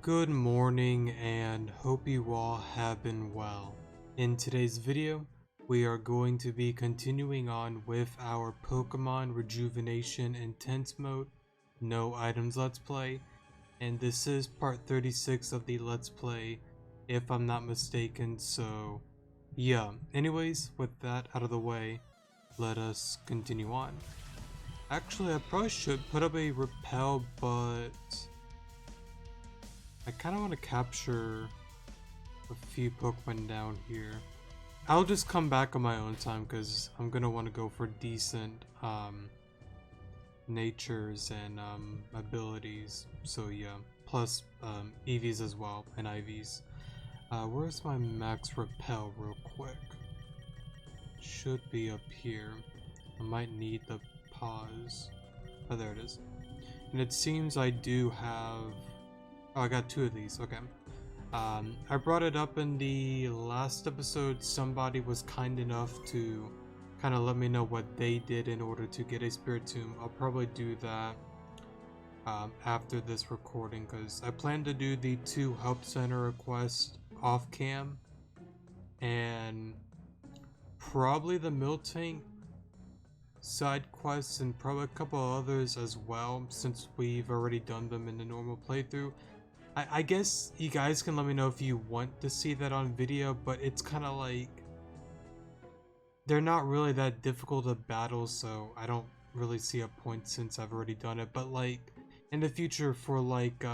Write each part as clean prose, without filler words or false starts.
Good morning and hope you all have been well. In today's video, we are going to be continuing on with our Pokemon Rejuvenation Intense Mode, No Items Let's Play, and this is part 36 of the Let's Play, if I'm not mistaken, so yeah. Anyways, with that out of the way, let us continue on. Actually, I probably should put up a repel, but I kind of want to capture a few Pokemon down here. I'll just come back on my own time because I'm going to want to go for decent natures and abilities. So yeah, plus EVs as well and IVs. Where's my max repel real quick? Should be up here. I might need the pause. Oh, there it is. And it seems I do have... Oh, I got two of these. Okay. I brought it up in the last episode. Somebody was kind enough to kind of let me know what they did in order to get a Spiritomb. I'll probably do that after this recording because I plan to do the 2 help center requests off cam and probably the Miltank side quests and probably a couple others as well, since we've already done them in the normal playthrough. I guess you guys can let me know if you want to see that on video, but it's kind of like they're not really that difficult to battle, so I don't really see a point since I've already done it. But like in the future for like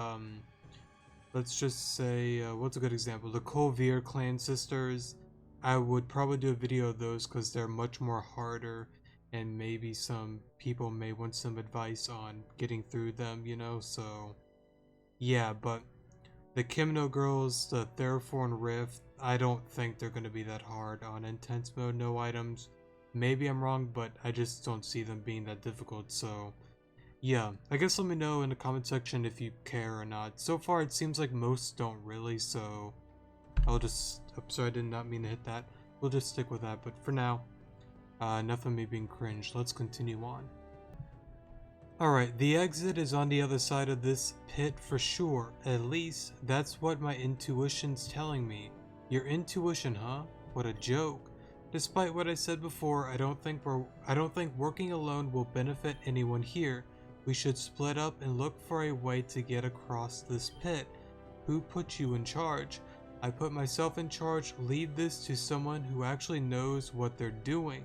let's just say what's a good example, the Colvier clan sisters, I would probably do a video of those because they're much more harder and maybe some people may want some advice on getting through them, you know. So yeah, but the Kimno girls, the Theraphorn Rift, I don't think they're going to be that hard on intense mode, no items. Maybe I'm wrong, but I just don't see them being that difficult, so yeah. I guess let me know in the comment section if you care or not. So far it seems like most don't really, so I'll just... I'm sorry, I did not mean to hit that. We'll just stick with that, but for now, enough of me being cringe. Let's continue on. Alright, the exit is on the other side of this pit for sure. At least, that's what my intuition's telling me. Your intuition, huh? What a joke. Despite what I said before, I don't think working alone will benefit anyone here. We should split up and look for a way to get across this pit. Who put you in charge? I put myself in charge. Leave this to someone who actually knows what they're doing.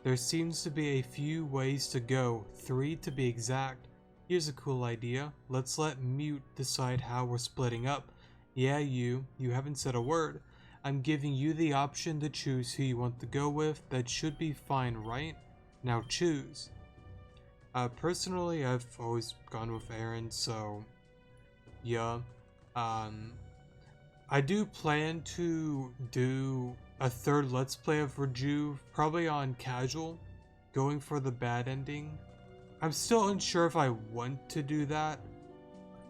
There seems to be a few ways to go, 3 to be exact. Here's a cool idea. Let's let Mute decide how we're splitting up. Yeah, you haven't said a word. I'm giving you the option to choose who you want to go with. That should be fine, right? Now choose. Personally, I've always gone with Aaron, so yeah. I do plan to do a 3rd Let's Play of Rejuve, probably on casual, going for the bad ending. I'm still unsure if I want to do that.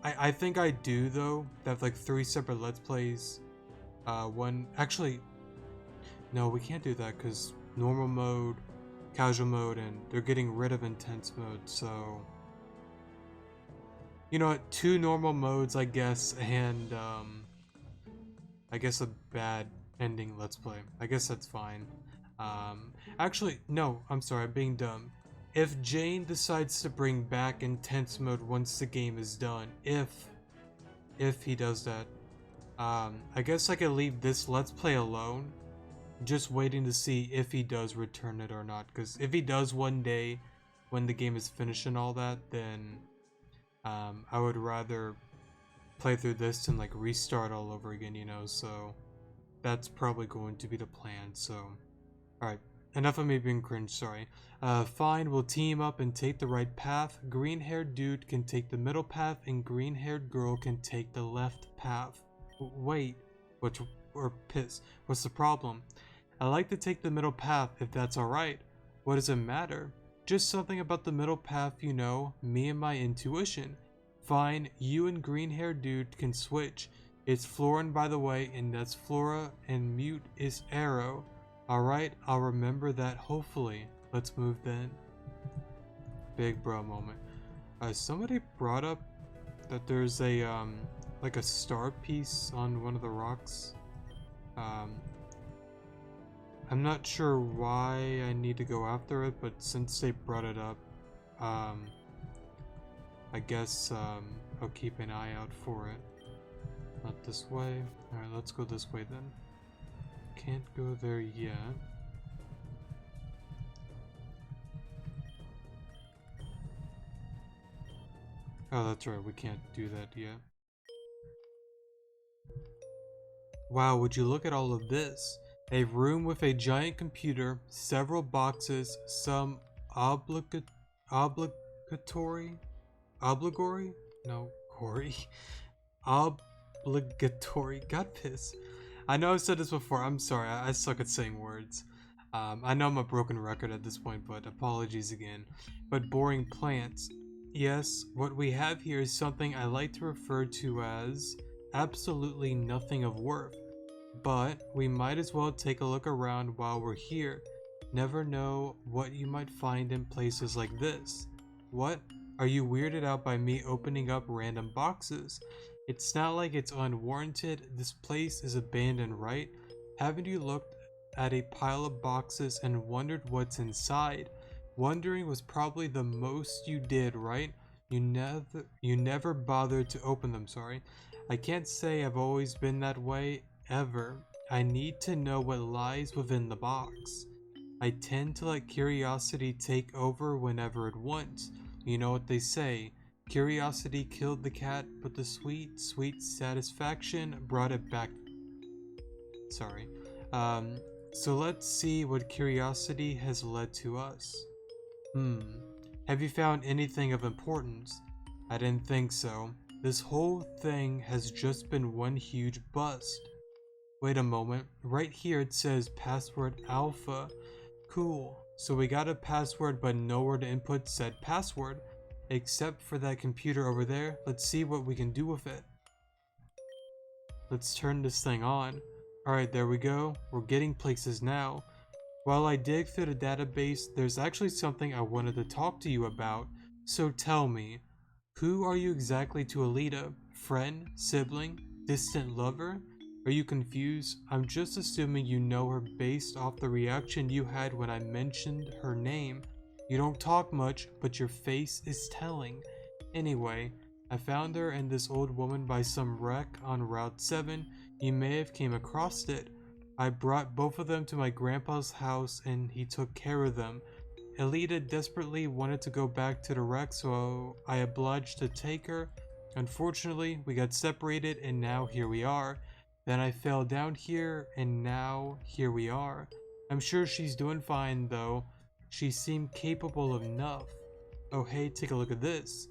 I think I do though. They have like 3 separate Let's Plays. One, actually, no, we can't do that because normal mode, casual mode, and they're getting rid of intense mode, so... You know what, 2 normal modes I guess, and I guess a bad ending Let's Play. I guess that's fine. Actually, no, I'm sorry, I'm being dumb. If Jane decides to bring back intense mode once the game is done, if he does that, I guess I could leave this Let's Play alone, just waiting to see if he does return it or not. Because if he does one day, when the game is finished and all that, then I would rather play through this and like restart all over again, you know, so that's probably going to be the plan. So alright, enough of me being cringe, sorry. Fine, we'll team up and take the right path. Green haired dude can take the middle path and green haired girl can take the left path. Wait, what's the problem? I like to take the middle path if that's alright. What does it matter? Just something about the middle path, you know, me and my intuition. Fine, you and green haired dude can switch. It's Florin, by the way, and that's Flora, and Mute is Arrow. Alright, I'll remember that hopefully. Let's move then. Big bro moment. Somebody brought up that there's a like a star piece on one of the rocks. I'm not sure why I need to go after it, but since they brought it up, I guess I'll keep an eye out for it. Not this way. Alright, let's go this way then. Can't go there yet. Oh, that's right, we can't do that yet. Wow, would you look at all of this? A room with a giant computer, several boxes, some obligatory? No, gory. Obligatory. Got pissed. I know I've said this before, I'm sorry, I suck at saying words. I know I'm a broken record at this point, but apologies again. But boring plants. Yes, what we have here is something I like to refer to as absolutely nothing of worth. But we might as well take a look around while we're here. Never know what you might find in places like this. What? Are you weirded out by me opening up random boxes? It's not like it's unwarranted. This place is abandoned, right? Haven't you looked at a pile of boxes and wondered what's inside? Wondering was probably the most you did, right? You never bothered to open them, sorry. I can't say I've always been that way, ever. I need to know what lies within the box. I tend to let curiosity take over whenever it wants. You know what they say, curiosity killed the cat, but the sweet, sweet satisfaction brought it back. Sorry. So let's see what curiosity has led to us. Have you found anything of importance? I didn't think so. This whole thing has just been one huge bust. Wait a moment, right here it says password alpha. Cool, so we got a password but nowhere to input said password. Except for that computer over there. Let's see what we can do with it. Let's turn this thing on. Alright, there we go. We're getting places now. While I dig through the database, there's actually something I wanted to talk to you about. So tell me, who are you exactly to Alita? Friend? Sibling? Distant lover? Are you confused? I'm just assuming you know her based off the reaction you had when I mentioned her name. You don't talk much, but your face is telling. Anyway, I found her and this old woman by some wreck on Route 7. You may have came across it. I brought both of them to my grandpa's house and he took care of them. Alita desperately wanted to go back to the wreck, so I obliged to take her. Unfortunately, we got separated and now here we are. Then I fell down here and now here we are. I'm sure she's doing fine though. She seemed capable enough. Oh hey, take a look at this.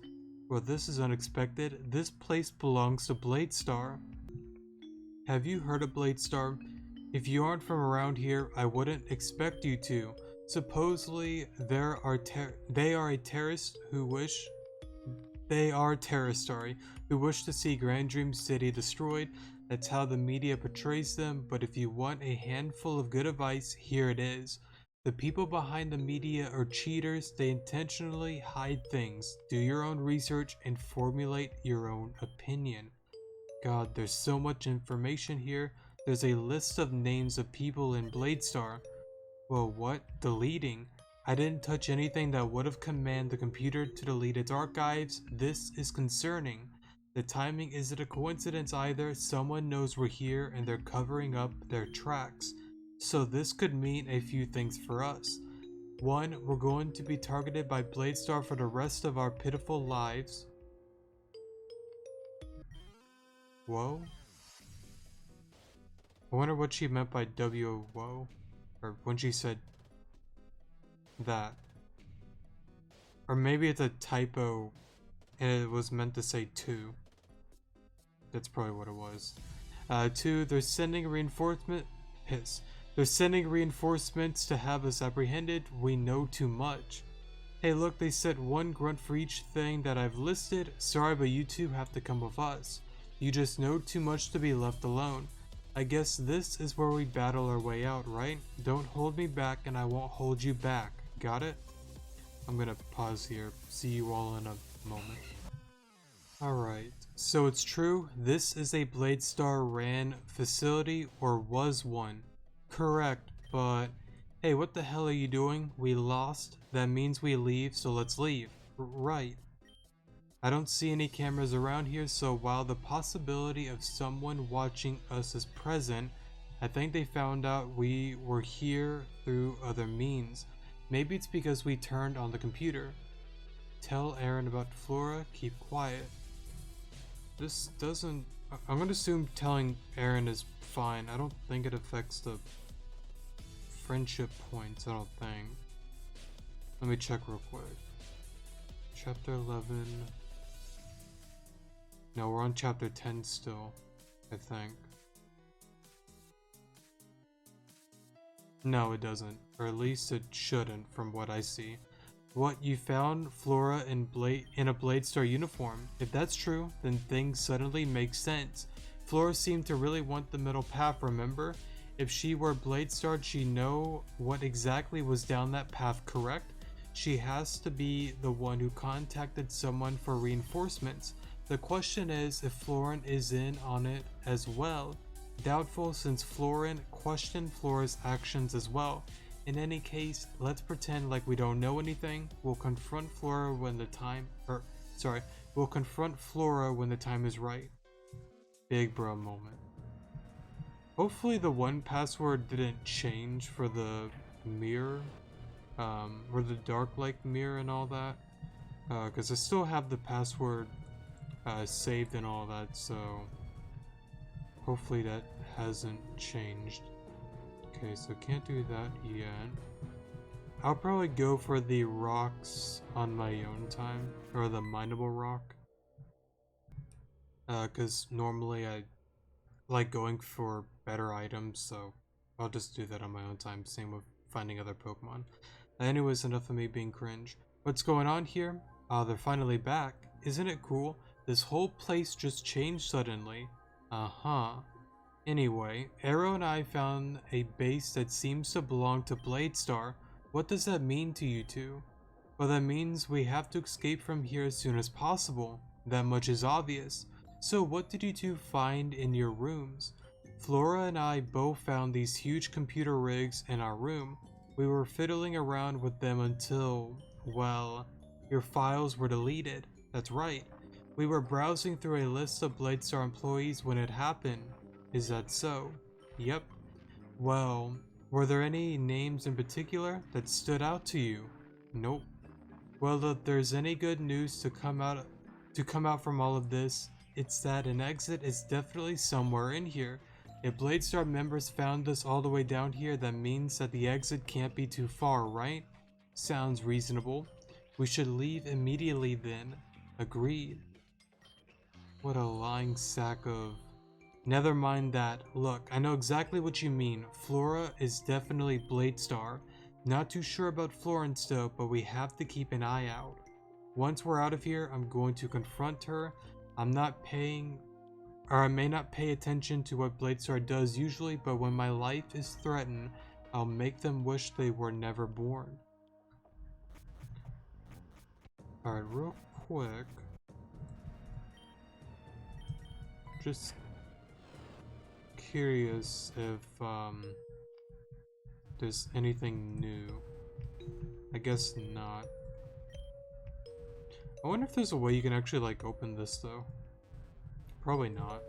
Well, this is unexpected. This place belongs to Bladestar. Have you heard of Bladestar? If you aren't from around here, I wouldn't expect you to. Supposedly, they are terrorists who wish to see Grand Dream City destroyed. That's how the media portrays them, but if you want a handful of good advice, here it is. The people behind the media are cheaters. They intentionally hide things. Do your own research and formulate your own opinion. God, there's so much information here. There's a list of names of people in Bladestar. Well, what? Deleting? I didn't touch anything that would have commanded the computer to delete its archives. This is concerning. The timing isn't a coincidence either. Someone knows we're here and they're covering up their tracks. So this could mean a few things for us. 1. We're going to be targeted by Bladestar for the rest of our pitiful lives. Whoa? I wonder what she meant by whoa, or when she said that. Or maybe it's a typo and it was meant to say 2. That's probably what it was. 2. They're sending They're sending reinforcements to have us apprehended. We know too much. Hey look, they sent 1 grunt for each thing that I've listed. Sorry, but you two have to come with us. You just know too much to be left alone. I guess this is where we battle our way out, right? Don't hold me back and I won't hold you back. Got it? I'm gonna pause here. See you all in a moment. Alright, so it's true, this is a Bladestar ran facility, or was one. Correct, but hey, what the hell are you doing? We lost? That means we leave, so let's leave. Right. I don't see any cameras around here, so while the possibility of someone watching us is present, I think they found out we were here through other means. Maybe it's because we turned on the computer. Tell Aaron about Flora, keep quiet. This doesn't... I'm gonna assume telling Aaron is fine. I don't think it affects the friendship points, I don't think. Let me check real quick. Chapter 11... No, we're on chapter 10 still, I think. No, it doesn't. Or at least it shouldn't, from what I see. What, you found Flora in a Bladestar uniform? If that's true, then things suddenly make sense. Flora seemed to really want the middle path, remember? If she were Bladestar, she'd know what exactly was down that path, correct? She has to be the one who contacted someone for reinforcements. The question is if Florin is in on it as well. Doubtful, since Florin questioned Flora's actions as well. In any case, let's pretend like we don't know anything. We'll confront Flora when the time we'll confront Flora when the time is right. Big bro moment. Hopefully the one password didn't change for the mirror, or the dark like mirror and all that. Because I still have the password saved and all that, so hopefully that hasn't changed. Okay, so can't do that yet. I'll probably go for the rocks on my own time, or the mineable rock, because normally I like going for better items, so I'll just do that on my own time. Same with finding other Pokemon. Anyways, enough of me being cringe. What's going on here? They're finally back. Isn't it cool? This whole place just changed suddenly. Anyway, Arrow and I found a base that seems to belong to Bladestar. What does that mean to you two? Well, that means we have to escape from here as soon as possible. That much is obvious. So what did you two find in your rooms? Flora and I both found these huge computer rigs in our room. We were fiddling around with them until, well, your files were deleted. That's right. We were browsing through a list of Bladestar employees when it happened. Is that so? Yep. Well, were there any names in particular that stood out to you? Nope. Well, if there's any good news to come out from all of this, it's that an exit is definitely somewhere in here. If Bladestar members found us all the way down here, that means that the exit can't be too far, right? Sounds reasonable. We should leave immediately then. Agreed. What a lying sack of... Never mind that. Look, I know exactly what you mean. Flora is definitely Bladestar. Not too sure about Florin still, but we have to keep an eye out. Once we're out of here, I'm going to confront her. I may not pay attention to what Bladestar does usually, but when my life is threatened, I'll make them wish they were never born. Alright, real quick. Just curious if there's anything new. I guess not. I wonder if there's a way you can actually like open this though. Probably not.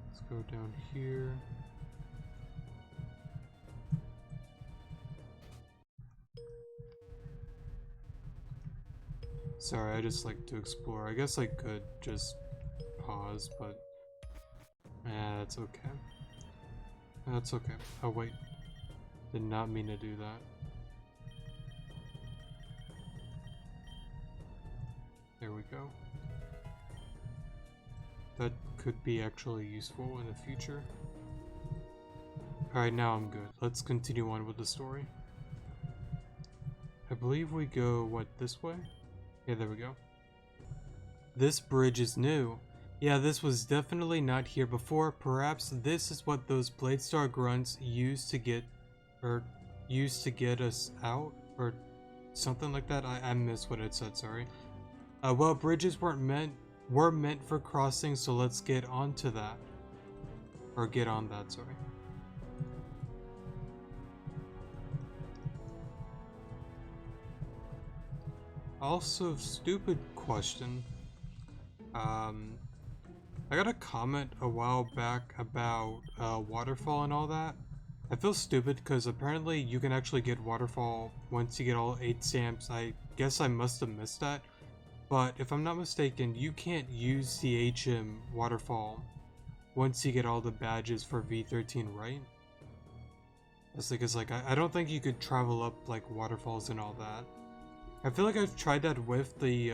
Let's go down here. Sorry, I just like to explore. I guess I could just pause, but that's okay. That's okay. Oh wait, did not mean to do that. There we go. That could be actually useful in the future. Alright, now I'm good. Let's continue on with the story. I believe we go, what, this way? Yeah, there we go. This bridge is new. Yeah, this was definitely not here before. Perhaps this is what those Bladestar grunts used to get or used to get us out, or something like that. I missed what it said, sorry. Well, bridges were meant for crossing, so let's get onto that. Or get on that, sorry. Also, stupid question. I got a comment a while back about waterfall and all that. I feel stupid because apparently you can actually get waterfall once you get all 8 stamps. I guess I must have missed that. But if I'm not mistaken, you can't use the HM waterfall once you get all the badges for V13, right? It's like I don't think you could travel up like waterfalls and all that. I feel like I've tried that with the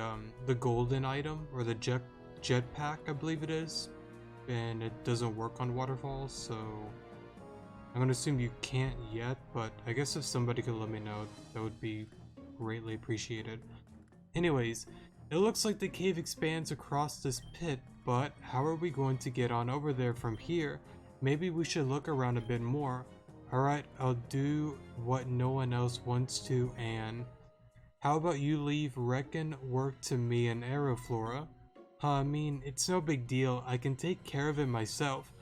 golden item or the jetpack, I believe it is, and it doesn't work on waterfalls. So I'm gonna assume you can't yet. But I guess if somebody could let me know, that would be greatly appreciated. Anyways, it looks like the cave expands across this pit, but how are we going to get on over there from here? Maybe we should look around a bit more. Alright, I'll do what no one else wants to, and how about you leave wrecking work to me and Arrow, Flora? I mean, it's no big deal, I can take care of it myself.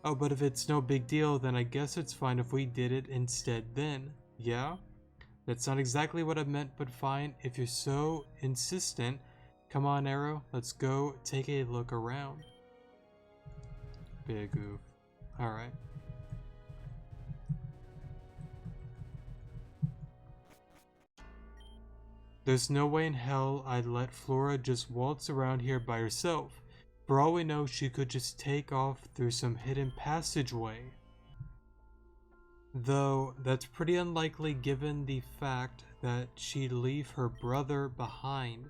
Oh, but if it's no big deal, then I guess it's fine if we did it instead then. Yeah? That's not exactly what I meant, but fine, if you're so insistent. Come on, Arrow, let's go take a look around. Big oof. Alright. There's no way in hell I'd let Flora just waltz around here by herself. For all we know, she could just take off through some hidden passageway. Though, that's pretty unlikely given the fact that she'd leave her brother behind.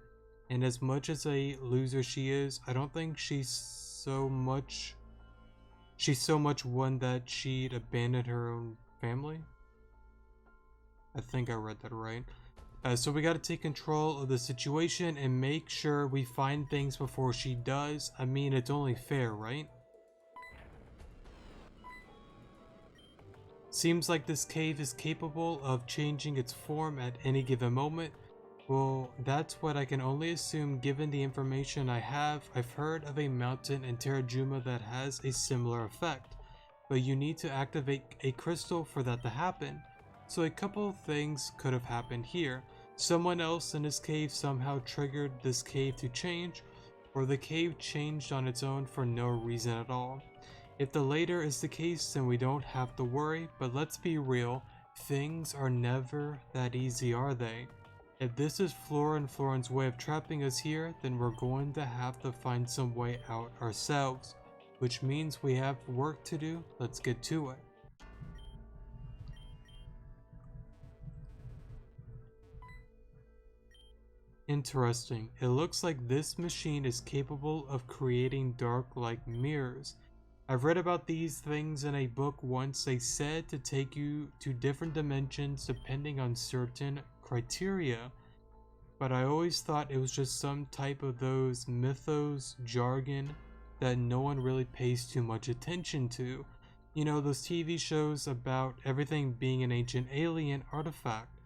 And as much as a loser she is, I don't think she's so much one that she'd abandon her own family. I think I read that right. So we gotta take control of the situation and make sure we find things before she does. I mean, it's only fair, right? Seems like this cave is capable of changing its form at any given moment. Well, that's what I can only assume given the information I have. I've heard of a mountain in Terrajuma that has a similar effect, but you need to activate a crystal for that to happen. So a couple of things could have happened here. Someone else in this cave somehow triggered this cave to change, or the cave changed on its own for no reason at all. If the latter is the case, then we don't have to worry, but let's be real, things are never that easy, are they? If this is Flora and Florin's way of trapping us here, then we're going to have to find some way out ourselves, which means we have work to do. Let's get to it. Interesting. It looks like this machine is capable of creating dark-like mirrors. I've read about these things in a book once. They said to take you to different dimensions depending on certain criteria, but I always thought it was just some type of those mythos jargon that no one really pays too much attention to. You know, those TV shows about everything being an ancient alien artifact,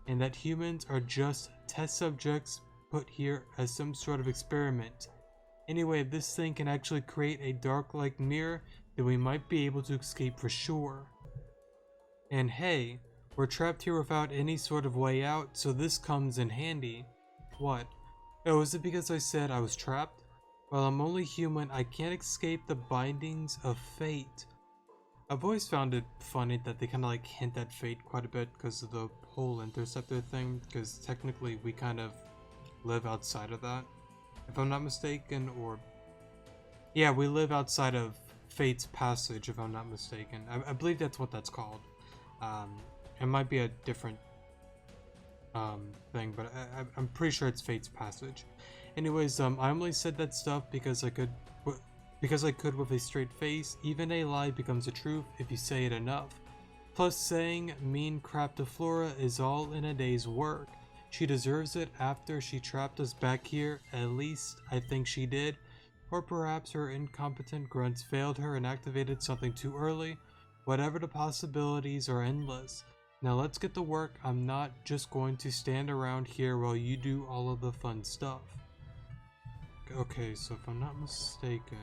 and that humans are just test subjects put here as some sort of experiment. Anyway, if this thing can actually create a dark-like mirror, then we might be able to escape for sure. And hey, we're trapped here without any sort of way out, so this comes in handy. What? Oh, is it because I said I was trapped? Well, I'm only human, I can't escape the bindings of fate. I've always found it funny that they kind of like hint at fate quite a bit because of the pole interceptor thing, because technically we kind of live outside of that, if I'm not mistaken, or yeah, we live outside of fate's passage, if I'm not mistaken. I believe that's what that's called. It might be a different thing, but I'm pretty sure it's fate's passage. Anyways, I only said that stuff because I could with a straight face. Even a lie becomes a truth if you say it enough. Plus, saying mean crap to Flora is all in a day's work. She deserves it after she trapped us back here, at least I think she did. Or perhaps her incompetent grunts failed her and activated something too early. Whatever, the possibilities are endless. Now let's get to work. I'm not just going to stand around here while you do all of the fun stuff. Okay, so if I'm not mistaken,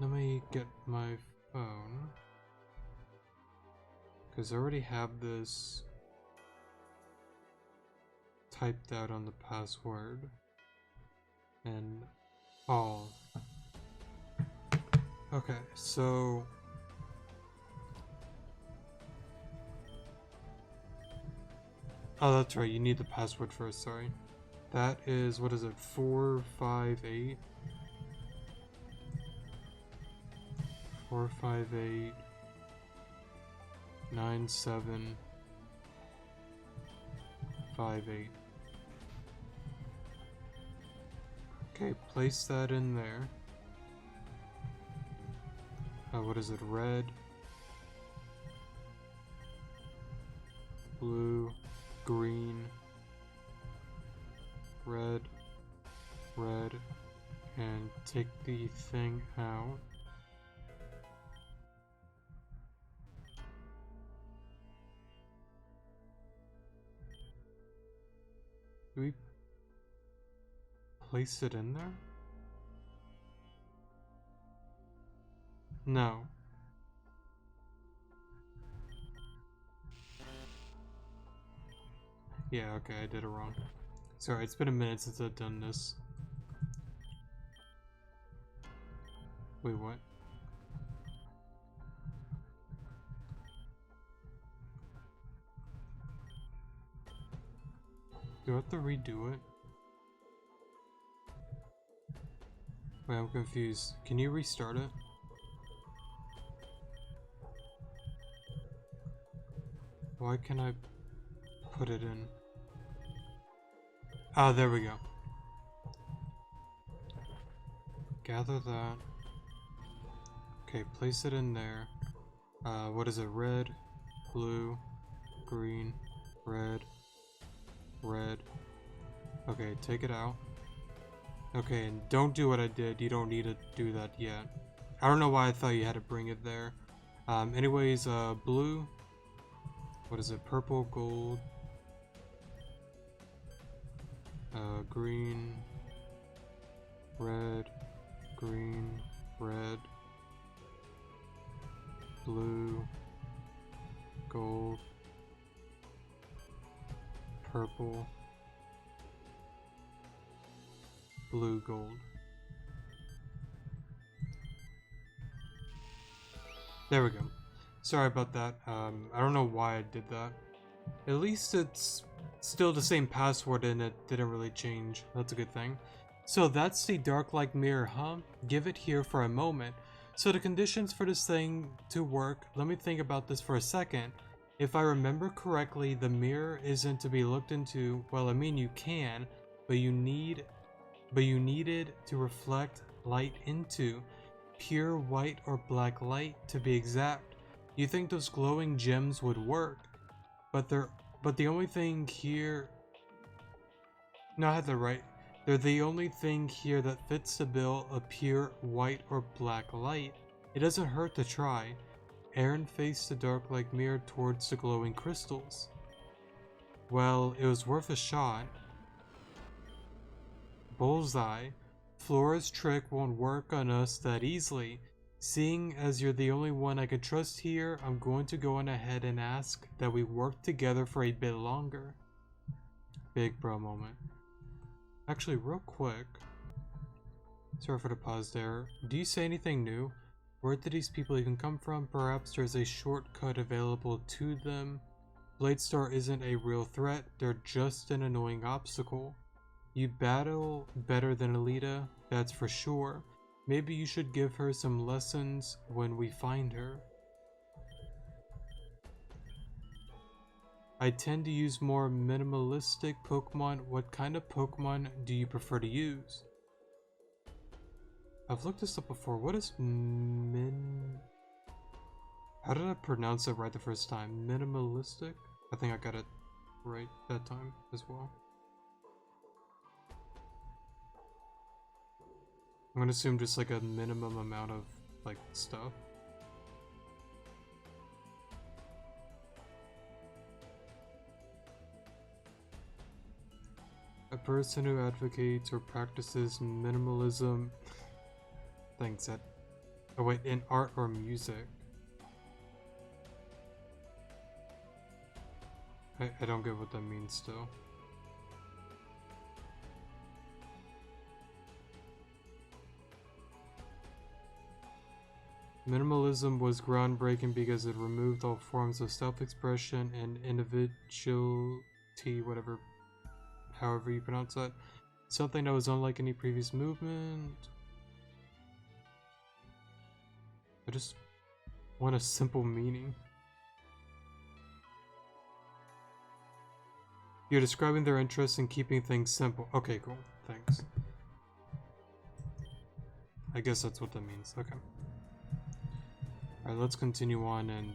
let me get my phone, because I already have this typed out on the password. And all. Okay, so oh, that's right, you need the password first, sorry. That is, what is it, 458? 458 9758. Okay, place that in there. What is it? Red, blue, green, red, red, and take the thing out. Do we place it in there? No. Yeah, okay, I did it wrong. Sorry, it's been a minute since I've done this. Wait, what? Do I have to redo it? Wait, I'm confused. Can you restart it? Why can't I put it in? Ah, there we go. Gather that. Okay, place it in there. What is it? Red, blue, green, red, red. Okay, take it out. Okay, and don't do what I did. You don't need to do that yet. I don't know why I thought you had to bring it there. Anyways, blue. What is it? Purple, gold. Green, red, green, red, blue, gold, purple, blue, gold. There we go. Sorry about that. I don't know why I did that. At least it's still the same password and it didn't really change. That's a good thing. So that's the dark-like mirror, huh? Give it here for a moment. So the conditions for this thing to work, let me think about this for a second. If I remember correctly, the mirror isn't to be looked into. Well, I mean you can, but you needed to reflect light into. Pure white or black light to be exact. You think those glowing gems would work, but the only thing here... No, I had that right. They're the only thing here that fits the bill of pure white or black light. It doesn't hurt to try. Aaron faced the dark-like mirror towards the glowing crystals. Well, it was worth a shot. Bullseye. Flora's trick won't work on us that easily. Seeing as you're the only one I can trust here, I'm going to go on ahead and ask that we work together for a bit longer. Big bro moment. Actually, real quick. Sorry for the pause there. Do you say anything new? Where did these people even come from? Perhaps there's a shortcut available to them. Bladestar isn't a real threat, they're just an annoying obstacle. You battle better than Alita, that's for sure. Maybe you should give her some lessons when we find her. I tend to use more minimalistic Pokemon. What kind of Pokemon do you prefer to use? I've looked this up before. What is How did I pronounce it right the first time? Minimalistic? I think I got it right that time as well. I'm gonna assume just like a minimum amount of like stuff. person who advocates or practices minimalism thinks that... Oh wait, in art or music. I don't get what that means still. Minimalism was groundbreaking because it removed all forms of self-expression and individuality, whatever, however you pronounce that. Something that was unlike any previous movement. I just want a simple meaning. You're describing their interest in keeping things simple. Okay, cool. Thanks. I guess that's what that means. Okay. Alright, let's continue on and...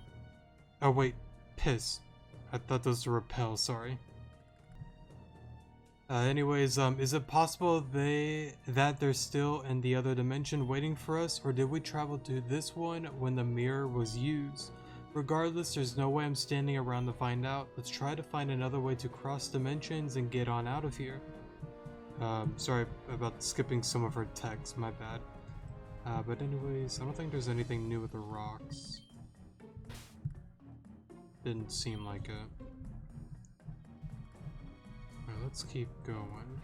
Oh wait, piss. I thought those were repel, sorry. Anyways, is it possible that they're still in the other dimension waiting for us, or did we travel to this one when the mirror was used? Regardless, there's no way I'm standing around to find out. Let's try to find another way to cross dimensions and get on out of here. Sorry about skipping some of her text, my bad. But anyways, I don't think there's anything new with the rocks. Didn't seem like it. Alright, let's keep going.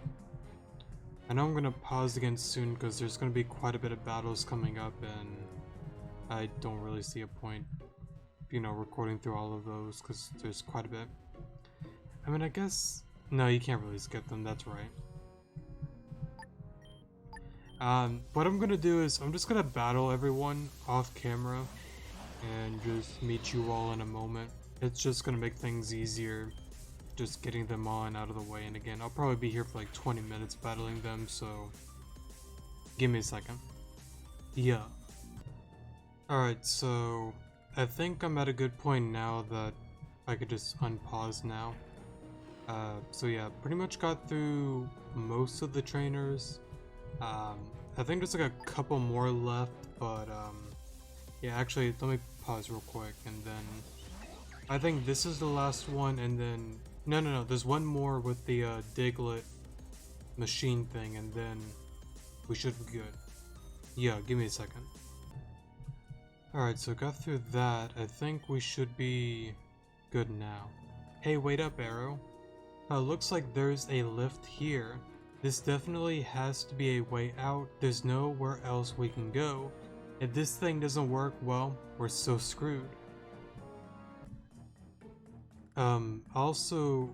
I know I'm gonna pause again soon because there's gonna be quite a bit of battles coming up and I don't really see a point, you know, recording through all of those because there's quite a bit. I mean, I guess... No, you can't really skip them, that's right. What I'm gonna do is I'm just gonna battle everyone off camera and just meet you all in a moment. It's just gonna make things easier, just getting them on out of the way. And again, I'll probably be here for like 20 minutes battling them, so give me a second. Yeah. Alright, so I think I'm at a good point now that I could just unpause now. So yeah, pretty much got through most of the trainers. I think there's like a couple more left, but yeah, actually let me pause real quick and then I think this is the last one, and then no, there's one more with the Diglett machine thing, and then we should be good. Yeah, give me a second. Alright, so got through that. I think we should be good now. Hey, wait up, Arrow. Looks like there's a lift here. This definitely has to be a way out. There's nowhere else we can go. If this thing doesn't work, well, we're so screwed. Also,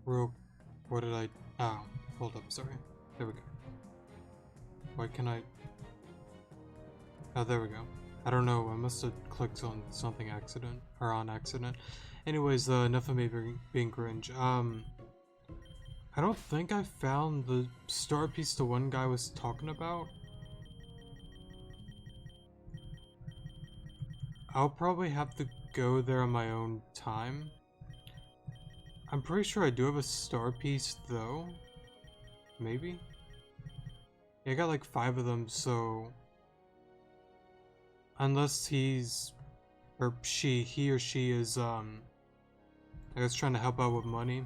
what did I... Oh, hold up, sorry. There we go. Why can I... Oh, there we go. I don't know, I must have clicked on something on accident. Anyways, enough of me being cringe. I don't think I found the star piece the one guy was talking about. I'll probably have to go there on my own time. I'm pretty sure I do have a star piece though. Maybe? Yeah, I got like 5 of them, so... Unless he or she is, I guess trying to help out with money.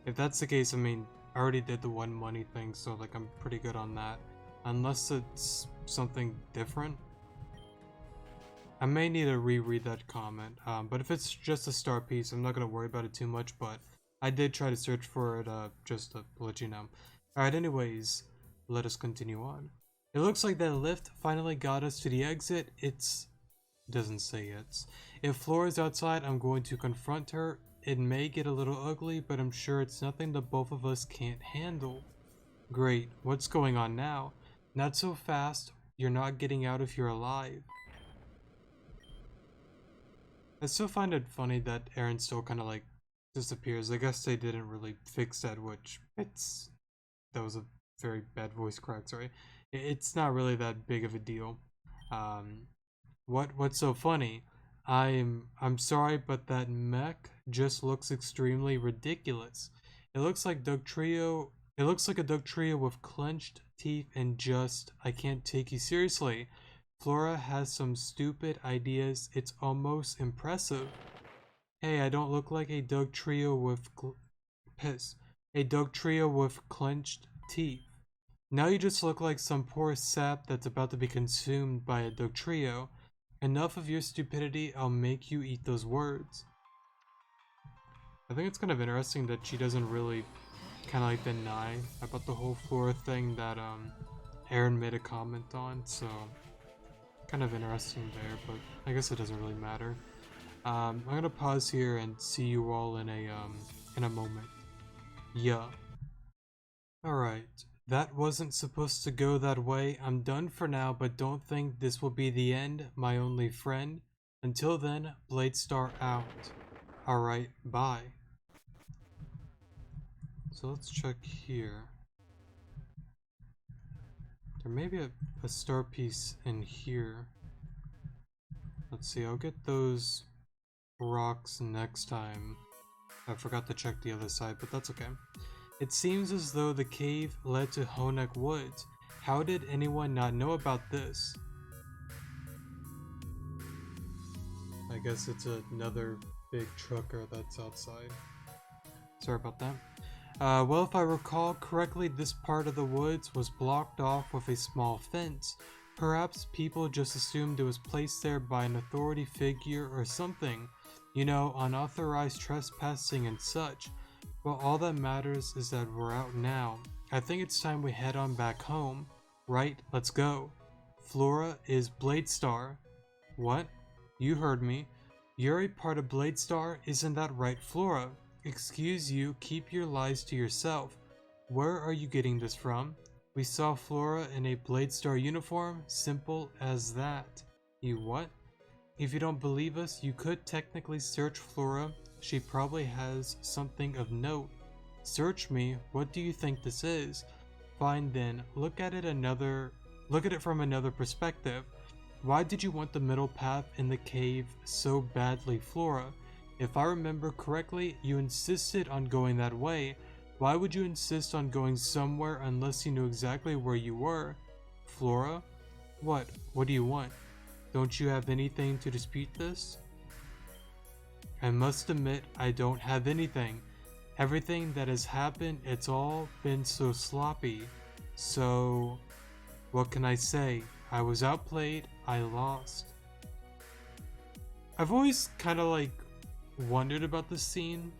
If that's the case, I mean, I already did the one money thing, so like I'm pretty good on that. Unless it's something different. I may need to reread that comment, but if it's just a star piece, I'm not going to worry about it too much, but I did try to search for it, just to let you know. Alright, anyways, let us continue on. It looks like that lift finally got us to the exit. Doesn't say it's. If Flora's outside, I'm going to confront her. It may get a little ugly, but I'm sure it's nothing the both of us can't handle. Great, what's going on now? Not so fast, you're not getting out if you're alive. I still find it funny that Aaron still kind of like disappears. I guess they didn't really fix that, which that was a very bad voice crack, sorry. It's not really that big of a deal. What's so funny? I'm sorry, but that mech just looks extremely ridiculous. It looks like a Doug Trio with clenched teeth and just, I can't take you seriously. Flora has some stupid ideas. It's almost impressive. Hey, I don't look like a Doug Trio with piss. A dog trio with clenched teeth. Now you just look like some poor sap that's about to be consumed by a dog trio. Enough of your stupidity, I'll make you eat those words. I think it's kind of interesting that she doesn't really kind of like deny about the whole Flora thing that Aaron made a comment on, so kind of interesting there, but I guess it doesn't really matter. I'm gonna pause here and see you all in a moment. Yeah. Alright, that wasn't supposed to go that way. I'm done for now, but don't think this will be the end, my only friend. Until then, Bladestar out. Alright, bye. So let's check here. There may be a star piece in here. Let's see, I'll get those rocks next time. I forgot to check the other side, but that's okay. It seems as though the cave led to Honek Woods. How did anyone not know about this? I guess it's another big trucker that's outside. Sorry about that. Well, if I recall correctly, this part of the woods was blocked off with a small fence. Perhaps people just assumed it was placed there by an authority figure or something. You know, unauthorized trespassing and such. Well, all that matters is that we're out now. I think it's time we head on back home. Right, let's go. Flora is Bladestar. What? You heard me. You're a part of Bladestar, isn't that right, Flora? Excuse you, keep your lies to yourself. Where are you getting this from? We saw Flora in a Bladestar uniform, simple as that. You what? If you don't believe us, you could technically search Flora. She probably has something of note. Search me, what do you think this is? Fine then, look at it from another perspective. Why did you want the middle path in the cave so badly, Flora? If I remember correctly, you insisted on going that way. Why would you insist on going somewhere unless you knew exactly where you were? Flora? What? What do you want? Don't you have anything to dispute this? I must admit, I don't have anything. Everything that has happened, it's all been so sloppy. So, what can I say? I was outplayed, I lost. I've always kind of like wondered about this scene.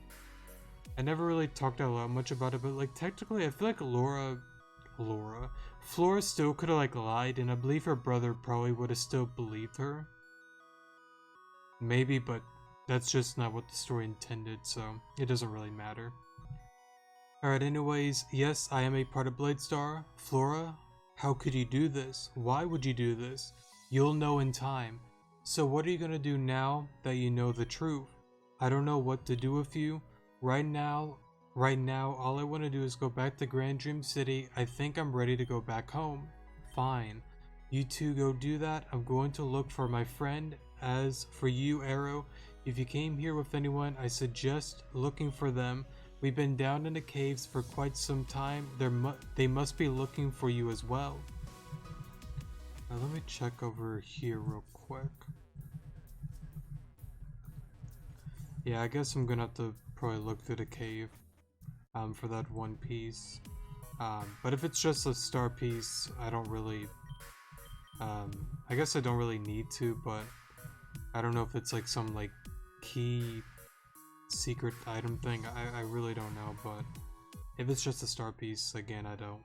I never really talked a lot much about it, but like technically I feel like Flora still could have like lied, and I believe her brother probably would have still believed her. Maybe, but that's just not what the story intended, so it doesn't really matter. Alright, anyways, yes, I am a part of Bladestar. Flora, how could you do this? Why would you do this? You'll know in time. So what are you gonna do now that you know the truth? I don't know what to do with you. Right now, all I want to do is go back to Grand Dream City. I think I'm ready to go back home. Fine. You two go do that. I'm going to look for my friend. As for you, Arrow, if you came here with anyone, I suggest looking for them. We've been down in the caves for quite some time. They must be looking for you as well. Now let me check over here real quick. Yeah, I guess I'm gonna have to probably look through the cave for that one piece. But if it's just a star piece, I don't really... I guess I don't really need to, but I don't know if it's like some like key secret item thing. I really don't know, but if it's just a star piece, again, I don't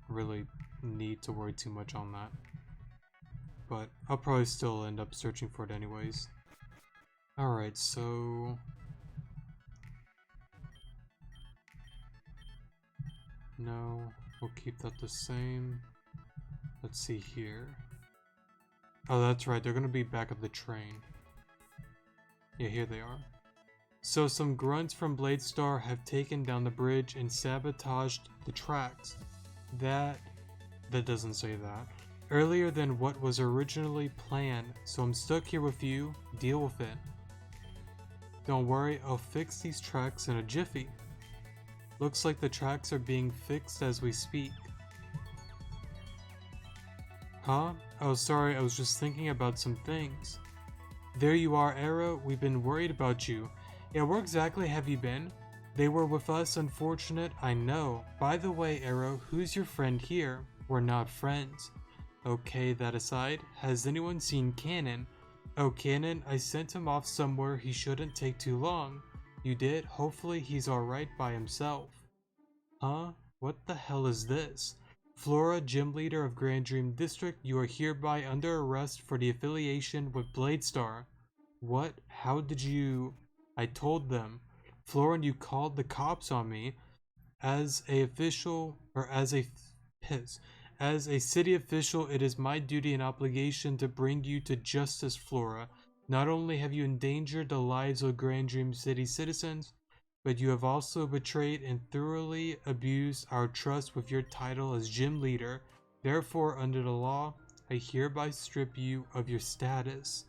really need to worry too much on that. But I'll probably still end up searching for it anyways. Alright, so... No, we'll keep that the same. Let's see here. Oh, that's right, they're gonna be back at the train. Yeah, here they are. So some grunts from Bladestar have taken down the bridge and sabotaged the tracks. That doesn't say that. Earlier than what was originally planned, so I'm stuck here with you. Deal with it. Don't worry, I'll fix these tracks in a jiffy. Looks like the tracks are being fixed as we speak. Huh? Oh, sorry, I was just thinking about some things. There you are, Arrow. We've been worried about you. Yeah, where exactly have you been? They were with us, unfortunate, I know. By the way, Arrow, who's your friend here? We're not friends. Okay, that aside, has anyone seen Cannon? Oh, Cannon, I sent him off somewhere he shouldn't take too long. You did? Hopefully he's alright by himself. Huh? What the hell is this? Flora, gym leader of Grand Dream District, you are hereby under arrest for the affiliation with Bladestar. What? How did you... I told them. Florin, you called the cops on me. As a official, or as a piss. As a city official, it is my duty and obligation to bring you to justice, Flora. Not only have you endangered the lives of Grand Dream City citizens, but you have also betrayed and thoroughly abused our trust with your title as gym leader. Therefore, under the law, I hereby strip you of your status.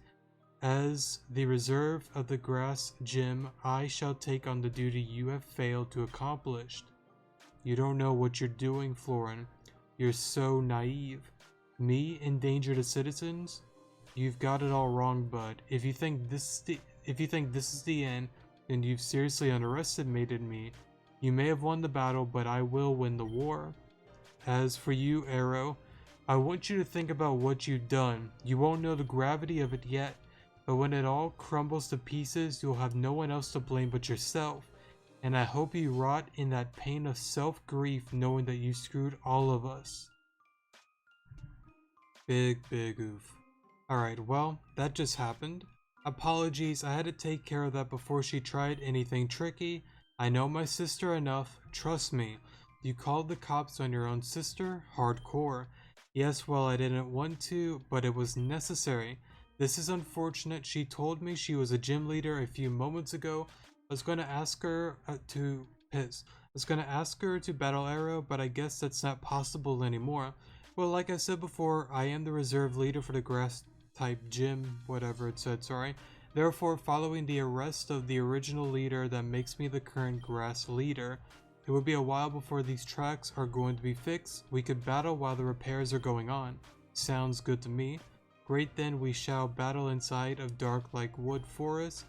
As the reserve of the grass gym, I shall take on the duty you have failed to accomplish. You don't know what you're doing, Florin. You're so naive. Me endanger the citizens? You've got it all wrong, bud. If you think this is the end, then you've seriously underestimated me. You may have won the battle, but I will win the war. As for you, Arrow, I want you to think about what you've done. You won't know the gravity of it yet, but when it all crumbles to pieces, you'll have no one else to blame but yourself. And I hope you rot in that pain of self-grief knowing that you screwed all of us. Big oof. Alright, well, that just happened. Apologies, I had to take care of that before she tried anything tricky. I know my sister enough, trust me. You called the cops on your own sister? Hardcore. Yes, well, I didn't want to, but it was necessary. This is unfortunate. She told me she was a gym leader a few moments ago. I was going to ask her to battle Arrow, but I guess that's not possible anymore. Well, like I said before, I am the reserve leader for the grass type gym, whatever it said, sorry. Therefore, following the arrest of the original leader that makes me the current grass leader. It will be a while before these tracks are going to be fixed. We could battle while the repairs are going on. Sounds good to me. Great, then we shall battle inside of Dark Lake Forest,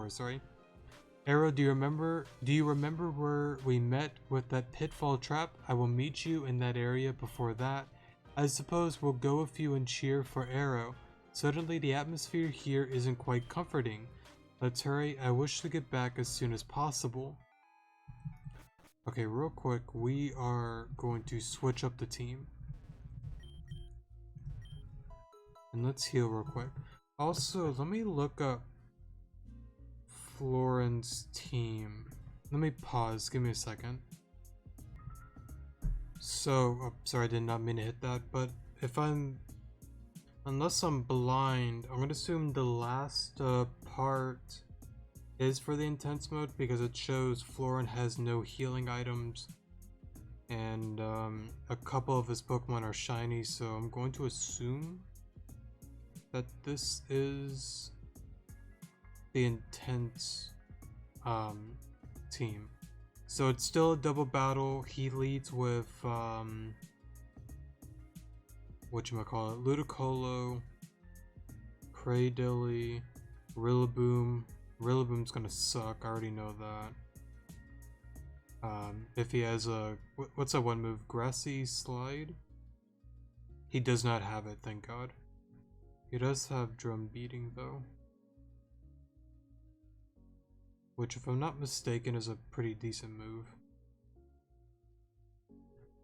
sorry. Arrow, do you remember where we met with that pitfall trap? I will meet you in that area before that. I suppose we'll go with you and cheer for Arrow. Suddenly the atmosphere here isn't quite comforting. Let's hurry, I wish to get back as soon as possible. Okay, real quick, we are going to switch up the team. And let's heal real quick. Also, let me look up Florin's team. Let me pause, give me a second. So, oh, sorry, I did not mean to hit that, but unless I'm blind, I'm gonna assume the last part is for the intense mode because it shows Florin has no healing items and a couple of his Pokemon are shiny, so I'm going to assume that this is the intense team. So it's still a double battle. He leads with whatchamacallit, Ludicolo, Cradilly, Rillaboom. Rillaboom's gonna suck, I already know that. If he has a what's that one move? Grassy Slide? He does not have it, thank God. He does have Drum Beating though, which if I'm not mistaken is a pretty decent move.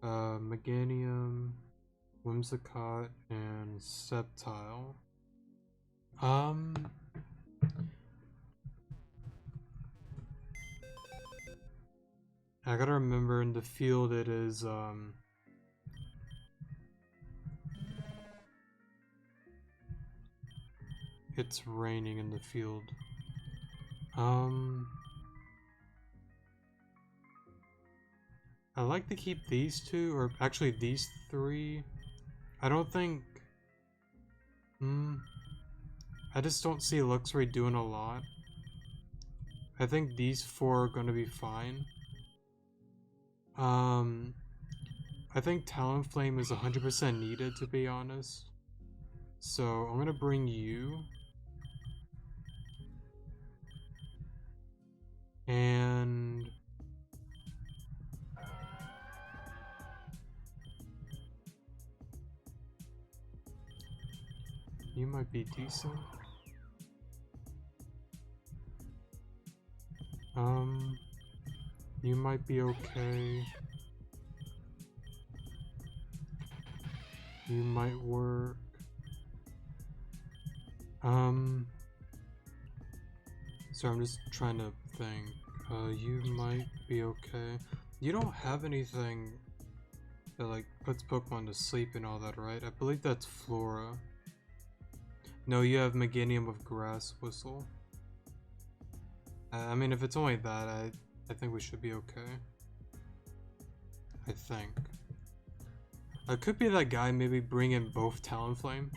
Meganium, Whimsicott, and Sceptile. I gotta remember in the field it is it's raining in the field. I like to keep these two, or actually these three. I don't think... I just don't see Luxray doing a lot. I think these four are gonna be fine. I think Talonflame is 100% needed, to be honest. So I'm gonna bring you. And You might be decent. You might be okay. You might work. So I'm just trying to think. You might be okay. You don't have anything that like puts Pokemon to sleep and all that, right? I believe that's Flora. No, you have Meganium with Grass Whistle. I mean, if it's only that, I think we should be okay. I think. It could be that guy maybe bring in both Talonflame.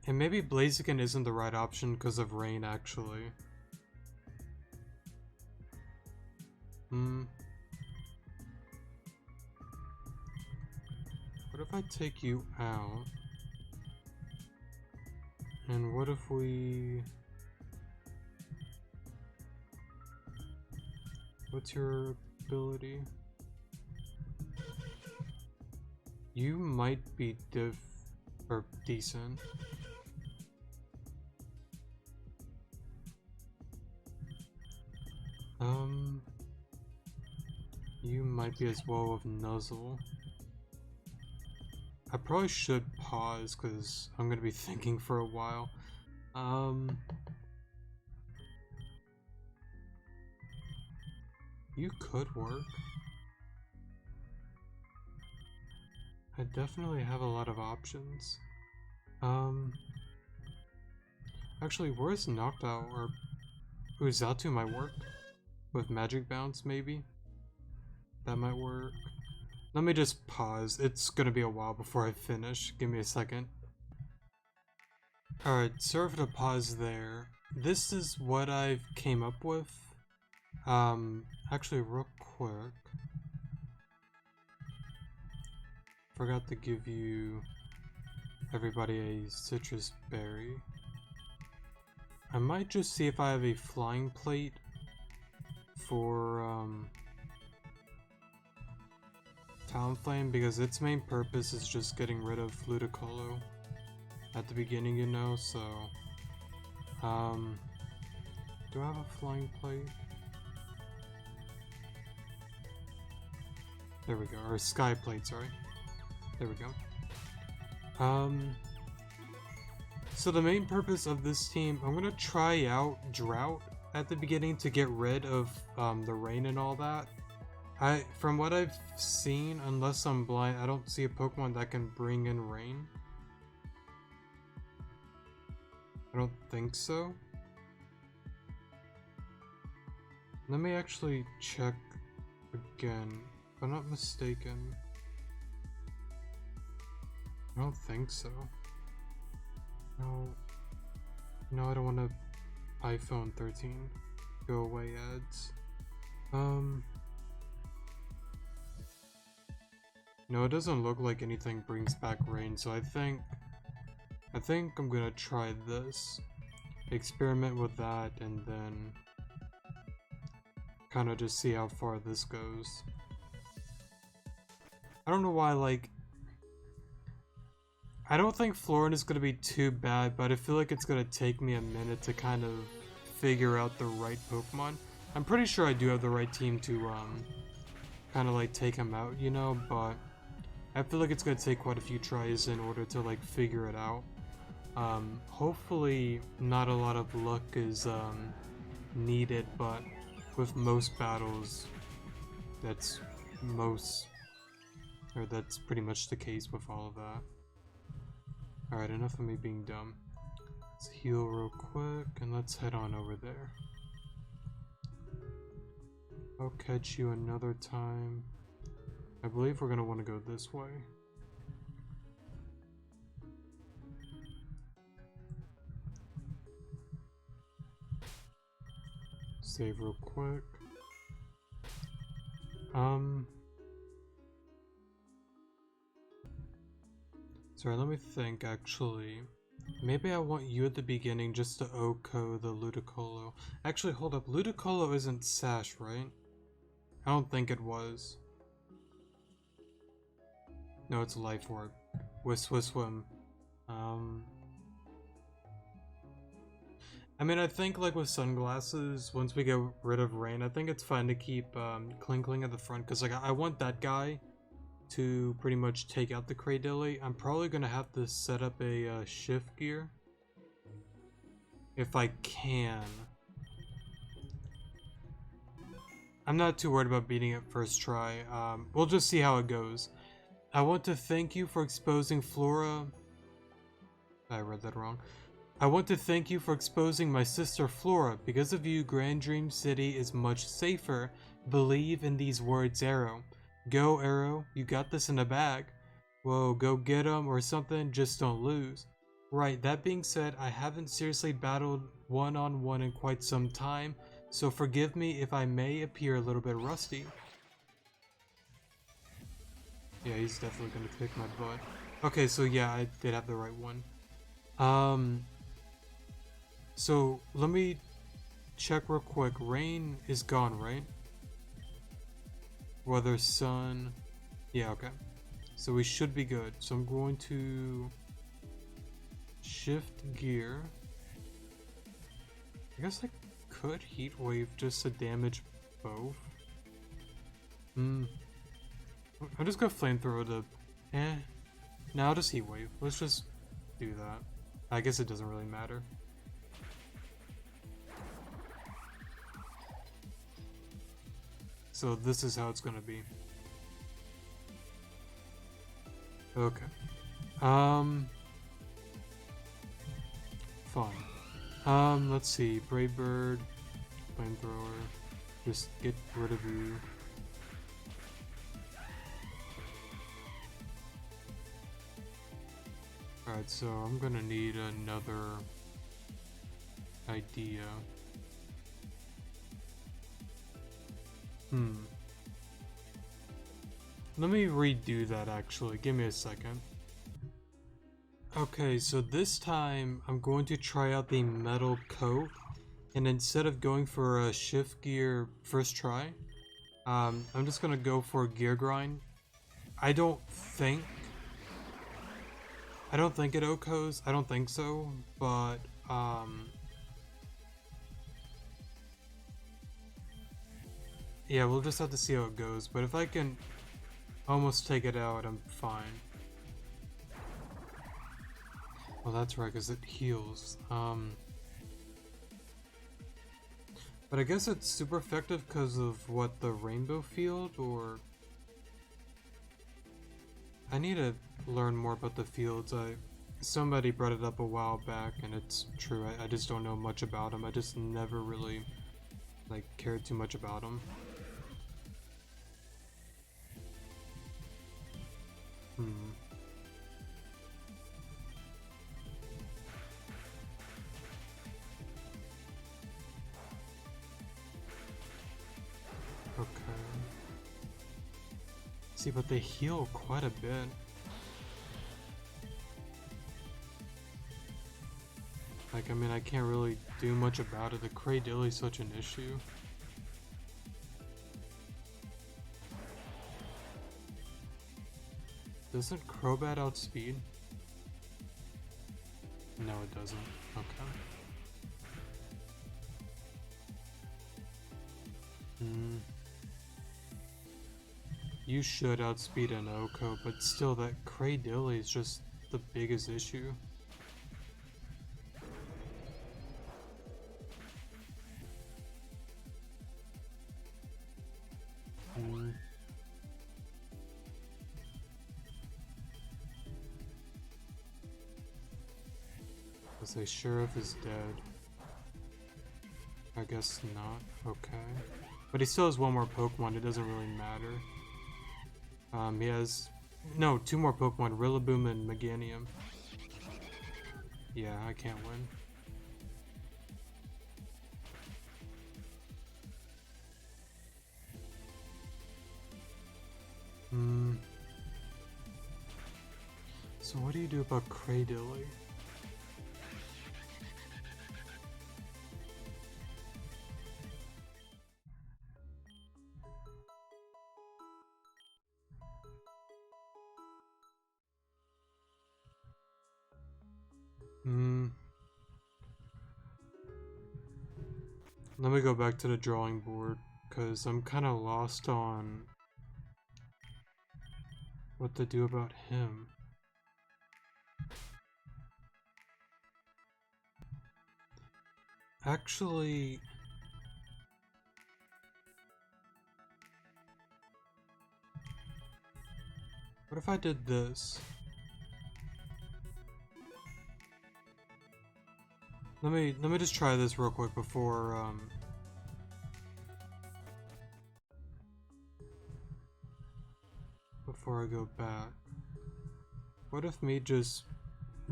And maybe Blaziken isn't the right option because of rain, actually. What if I take you out? And what if we... What's your ability? You might be or decent. You might be as well with Nuzzle. I probably should pause because I'm gonna be thinking for a while. You could work. I definitely have a lot of options. Actually, where's Knocked Out? Or Uzatu might work. With Magic Bounce, maybe? That might work. Let me just pause. It's gonna be a while before I finish. Give me a second. Alright, sorry for the pause there. This is what I've came up with. Actually, real quick. Forgot to give you everybody a citrus berry. I might just see if I have a flying plate for Talonflame, because its main purpose is just getting rid of Ludicolo at the beginning, you know, so do I have a flying plate? There we go, or sky plate, sorry. There we go. So the main purpose of this team, I'm gonna try out Drought at the beginning to get rid of the rain and all that. From what I've seen, unless I'm blind, I don't see a Pokemon that can bring in rain. I don't think so. Let me actually check again. If I'm not mistaken, I don't think so. No, I don't want to iPhone 13. Go away ads. No, it doesn't look like anything brings back rain, so I think I'm gonna try this. Experiment with that, and then kind of just see how far this goes. I don't know why, like, I don't think Florin is gonna be too bad, but I feel like it's gonna take me a minute to kind of figure out the right Pokemon. I'm pretty sure I do have the right team to kind of like take him out, you know, but I feel like it's gonna take quite a few tries in order to like figure it out. Hopefully not a lot of luck is needed, but with most battles, that's pretty much the case with all of that. Alright, enough of me being dumb. Let's heal real quick, and let's head on over there. I'll catch you another time. I believe we're gonna want to go this way. Save real quick. Sorry, let me think, actually. Maybe I want you at the beginning just to OHKO the Ludicolo. Actually, hold up. Ludicolo isn't Sash, right? I don't think it was. No, it's a life orb. Swim. I mean, I think like with sunglasses, once we get rid of rain, I think it's fine to keep Klinkling at the front, because like I want that guy to pretty much take out the Kraydilly. I'm probably gonna have to set up a shift gear if I can. I'm not too worried about beating it first try. We'll just see how it goes. I want to thank you for exposing Flora. I read that wrong. I want to thank you for exposing my sister Flora. Because of you, Grand Dream City is much safer. Believe in these words, Arrow. Go, Arrow. You got this in the bag. Whoa, go get him or something. Just don't lose. Right, that being said, I haven't seriously battled one-on-one in quite some time, so forgive me if I may appear a little bit rusty. Yeah, he's definitely gonna kick my butt. Okay, so yeah, I did have the right one. So let me check real quick. Rain is gone, right? Weather, sun. Yeah, okay. So we should be good. So I'm going to shift gear. I guess I could heat wave just to damage both. I'm just gonna flamethrower the no, I'll just heat wave. Let's just do that. I guess it doesn't really matter. So this is how it's gonna be. Okay. Fine. Let's see. Brave Bird, flamethrower. Just get rid of you. Alright, so I'm gonna need another idea. Let me redo that actually. Give me a second. Okay, so this time I'm going to try out the metal coat, and instead of going for a shift gear first try, I'm just gonna go for a gear grind. I don't think it OHKOs, I don't think so, but yeah, we'll just have to see how it goes, but if I can almost take it out, I'm fine. Well, that's right, because it heals. But I guess it's super effective because of what, the rainbow field, or I need to learn more about the fields. Somebody brought it up a while back, and it's true. I just don't know much about them. I just never really like cared too much about them. Okay. See, but they heal quite a bit. Like, I mean, I can't really do much about it. The Kraydilly is such an issue. Doesn't Crobat outspeed? No, it doesn't. Okay. You should outspeed an OHKO, but still, that Kraydilly is just the biggest issue. Let's say Sheriff is dead. I guess not. Okay. But he still has one more Pokemon, it doesn't really matter. He has... No, two more Pokemon, Rillaboom and Meganium. Yeah, I can't win. So what do you do about Kraydilly? Let me go back to the drawing board, because I'm kind of lost on what to do about him. Actually, what if I did this? Let me just try this real quick before I go back. What if me just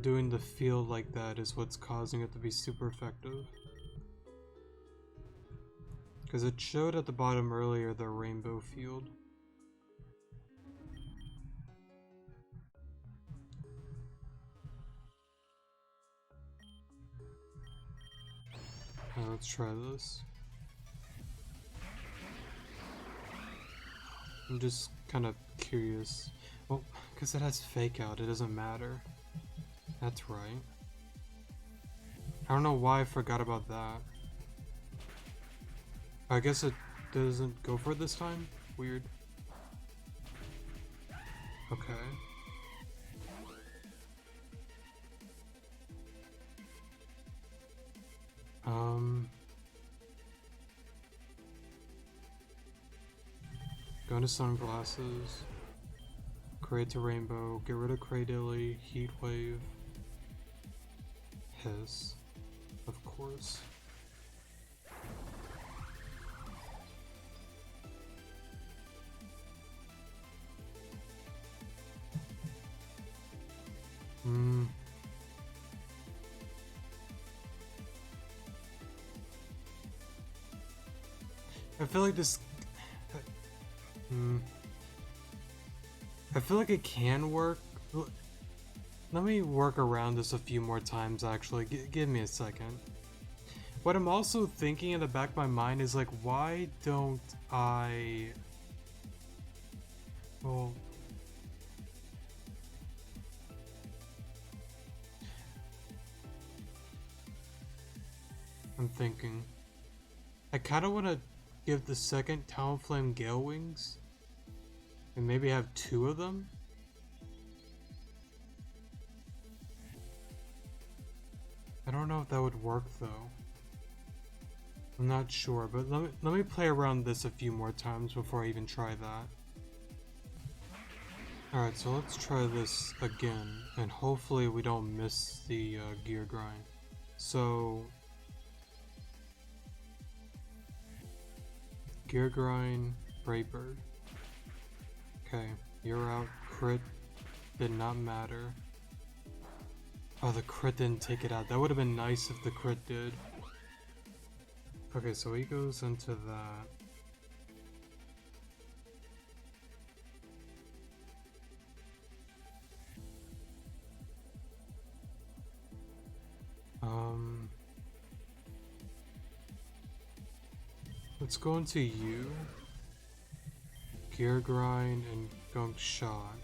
doing the field like that is what's causing it to be super effective? Because it showed at the bottom earlier the rainbow field. Let's try this. I'm just kind of curious. Well, because it has fake out, it doesn't matter. That's right. I don't know why I forgot about that. I guess it doesn't go for it this time? Weird. Okay. Go into sunglasses. Create a rainbow. Get rid of Cradilly. Heat wave. Hiss. Of course. I feel like this... I feel like it can work. Let me work around this a few more times, actually. Give me a second. What I'm also thinking in the back of my mind is like, why don't I... Well... I'm thinking. I kind of want to give the second Talonflame Gale Wings. And maybe have two of them? I don't know if that would work though. I'm not sure, but let me play around this a few more times before I even try that. Alright, so let's try this again, and hopefully we don't miss the gear grind. So... Gear grind, Brightbird. Okay, you're out. Crit did not matter. Oh, the crit didn't take it out. That would have been nice if the crit did. Okay, so he goes into that. Let's go into you. Gear grind and gunk shot.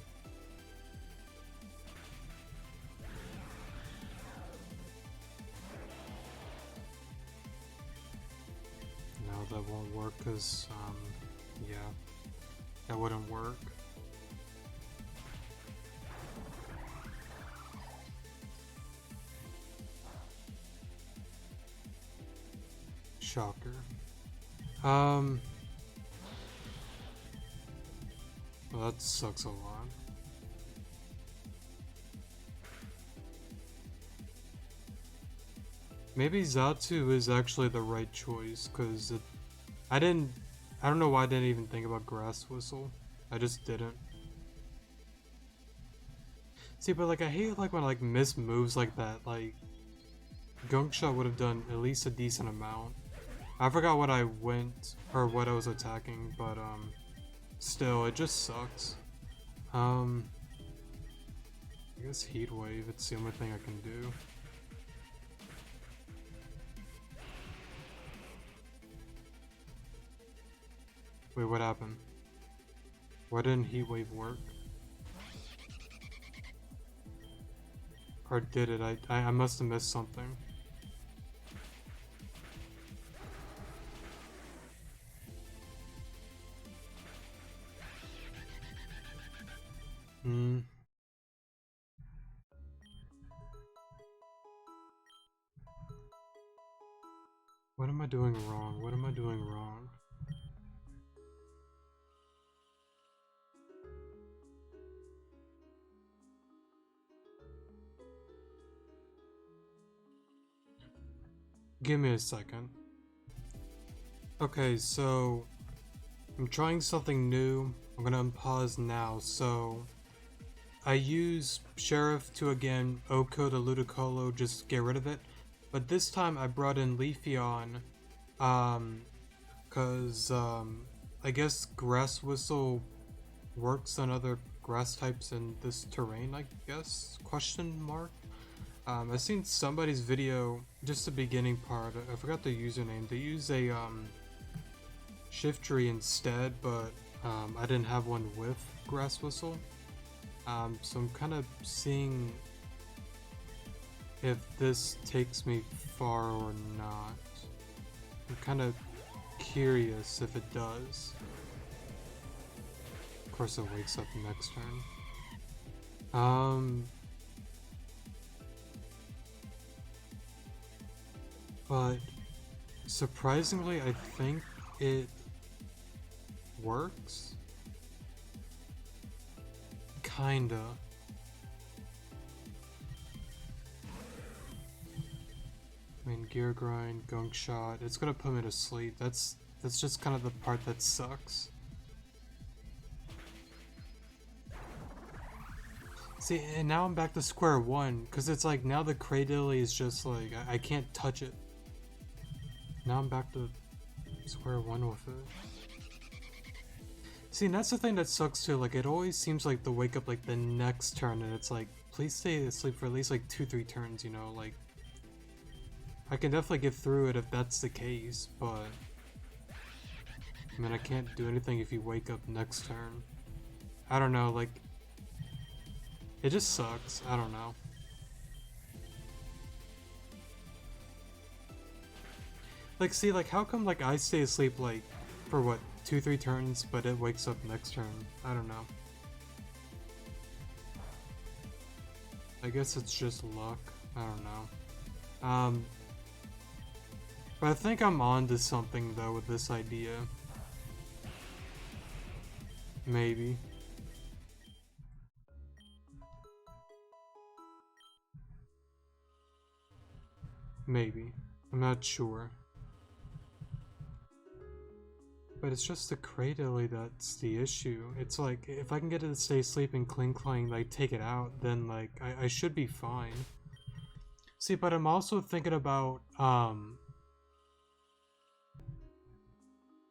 No, that won't work because, yeah, that wouldn't work. Shocker. Well, that sucks a lot. Maybe Zatsu is actually the right choice, because I don't know why I didn't even think about Grass Whistle. I just didn't. See, but like, I hate like when I like miss moves like that. Like, Gunk Shot would have done at least a decent amount. I forgot what I went, or what I was attacking, but still, it just sucks. I guess Heat Wave, it's the only thing I can do. Wait, what happened? Why didn't Heat Wave work? Or did it? I must have missed something. Hmm. What am I doing wrong? What am I doing wrong? Give me a second. Okay, so I'm trying something new. I'm gonna unpause now. So I use Sheriff to again Oko to Ludicolo, just get rid of it. But this time I brought in Leafeon, cause I guess Grass Whistle works on other grass types in this terrain, I guess? Question mark? I've seen somebody's video, just the beginning part, I forgot the username. They use a shift tree instead, but I didn't have one with Grass Whistle. So I'm kind of seeing if this takes me far or not. I'm kind of curious if it does. Of course it wakes up next turn. But surprisingly, I think it works. Kinda. I mean, Gear Grind, Gunk Shot, it's gonna put me to sleep. That's just kind of the part that sucks. See, and now I'm back to square one, because it's like, now the Cradilly is just like, I can't touch it. Now I'm back to square one with it. See, and that's the thing that sucks too, like, it always seems like to wake up like the next turn, and it's like, please stay asleep for at least like 2-3 turns, you know, like, I can definitely get through it if that's the case, but I mean, I can't do anything if you wake up next turn. I don't know, like, it just sucks. I don't know. Like, see, like, how come, like, I stay asleep, like, for what, 2-3 turns, but it wakes up next turn? I don't know. I guess it's just luck. I don't know. But I think I'm on to something, though, with this idea. Maybe. Maybe. I'm not sure. But it's just the Cradilly that's the issue. It's like, if I can get it to stay asleep and Clang, like, take it out, then, like, I should be fine. See, but I'm also thinking about,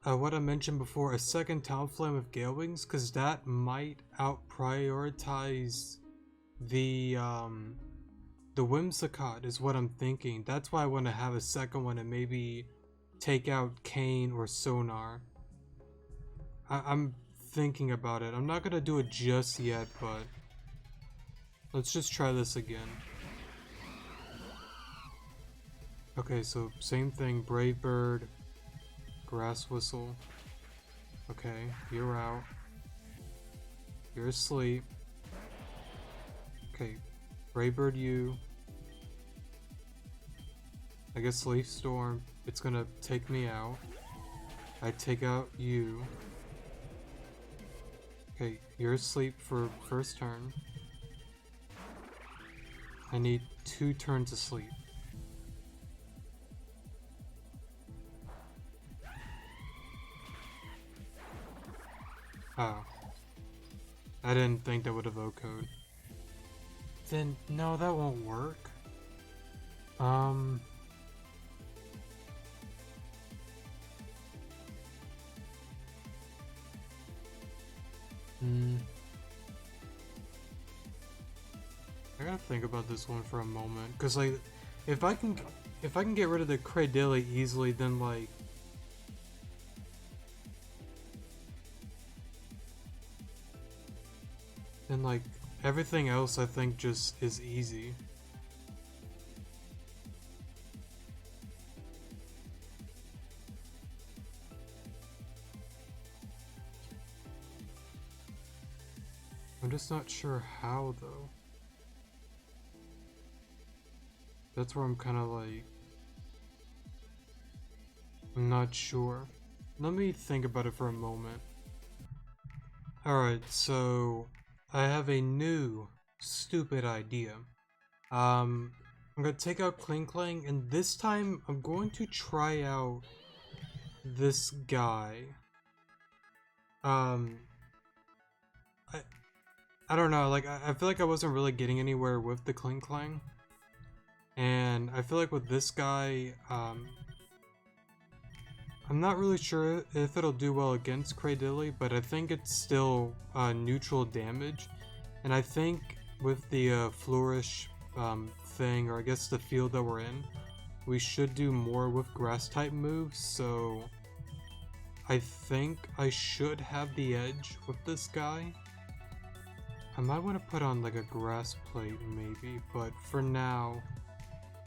what I mentioned before, a second Talonflame with Gale Wings, because that might out-prioritize the Whimsicott is what I'm thinking. That's why I want to have a second one and maybe take out Kane or Sonar. I'm thinking about it. I'm not gonna do it just yet, but let's just try this again. Okay, so same thing, Brave Bird, Grass Whistle. Okay, you're out. You're asleep. Okay, Brave Bird you. I guess Leaf Storm, it's gonna take me out. I take out you. Okay, you're asleep for first turn. I need 2 turns of sleep. Oh. I didn't think that would have O-code. Then, no, that won't work. I gotta think about this one for a moment, cause like, if I can get rid of the Cradilly easily, then like, everything else I think just is easy. I'm just not sure how though. That's where I'm kind of like, I'm not sure. Let me think about it for a moment. Alright, so I have a new stupid idea. I'm gonna take out Kling Klang, and this time I'm going to try out this guy. I don't know, like I feel like I wasn't really getting anywhere with the Kling Klang. And I feel like with this guy, I'm not really sure if it'll do well against Cradilly, but I think it's still neutral damage. And I think with the Flourish thing, or I guess the field that we're in, we should do more with grass type moves, so I think I should have the edge with this guy. I might want to put on like a grass plate maybe, but for now,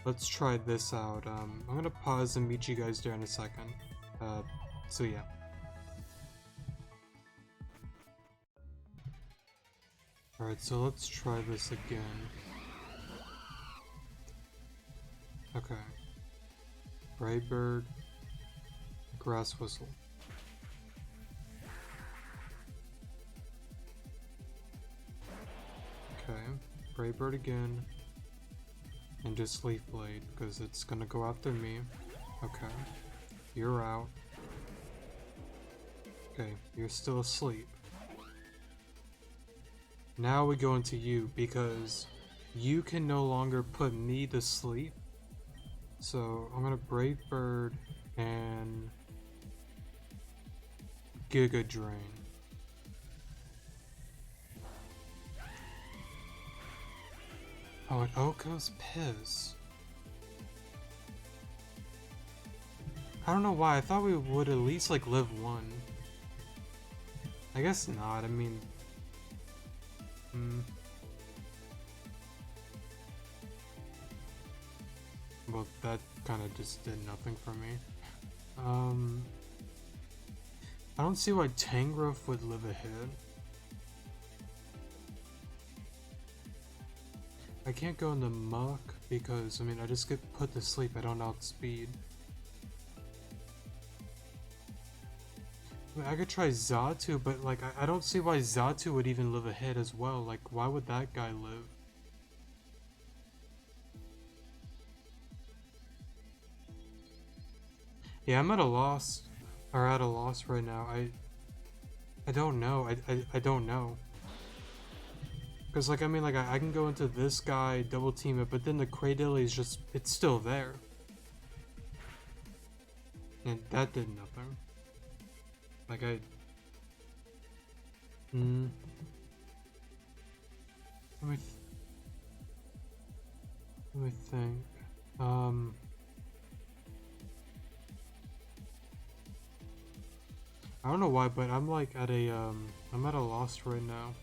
let's try this out. I'm gonna pause and meet you guys there in a second. So yeah. Alright, so let's try this again. Okay. Brightbird, Grass Whistle. Okay, Brightbird again. And just Leaf Blade, because it's gonna go after me. Okay. You're out. Okay, you're still asleep. Now we go into you, because you can no longer put me to sleep. So I'm gonna Brave Bird and Giga Drain. Oh, and Oko's Piss. I don't know why, I thought we would at least like live one. I guess not, I mean... Well, that kind of just did nothing for me. I don't see why Tangrowth would live a hit. I can't go in the muck because, I mean, I just get put to sleep, I don't outspeed. I mean, I could try Xatu, but like, I don't see why Xatu would even live a hit as well. Like, why would that guy live? Yeah, I'm at a loss, or at a loss right now. I don't know. I don't know. Because, like, I mean, like, I can go into this guy, double team it, but then the Cradilly is just, it's still there. And that did nothing. Like, let me think. I don't know why, but I'm like at a, I'm at a loss right now.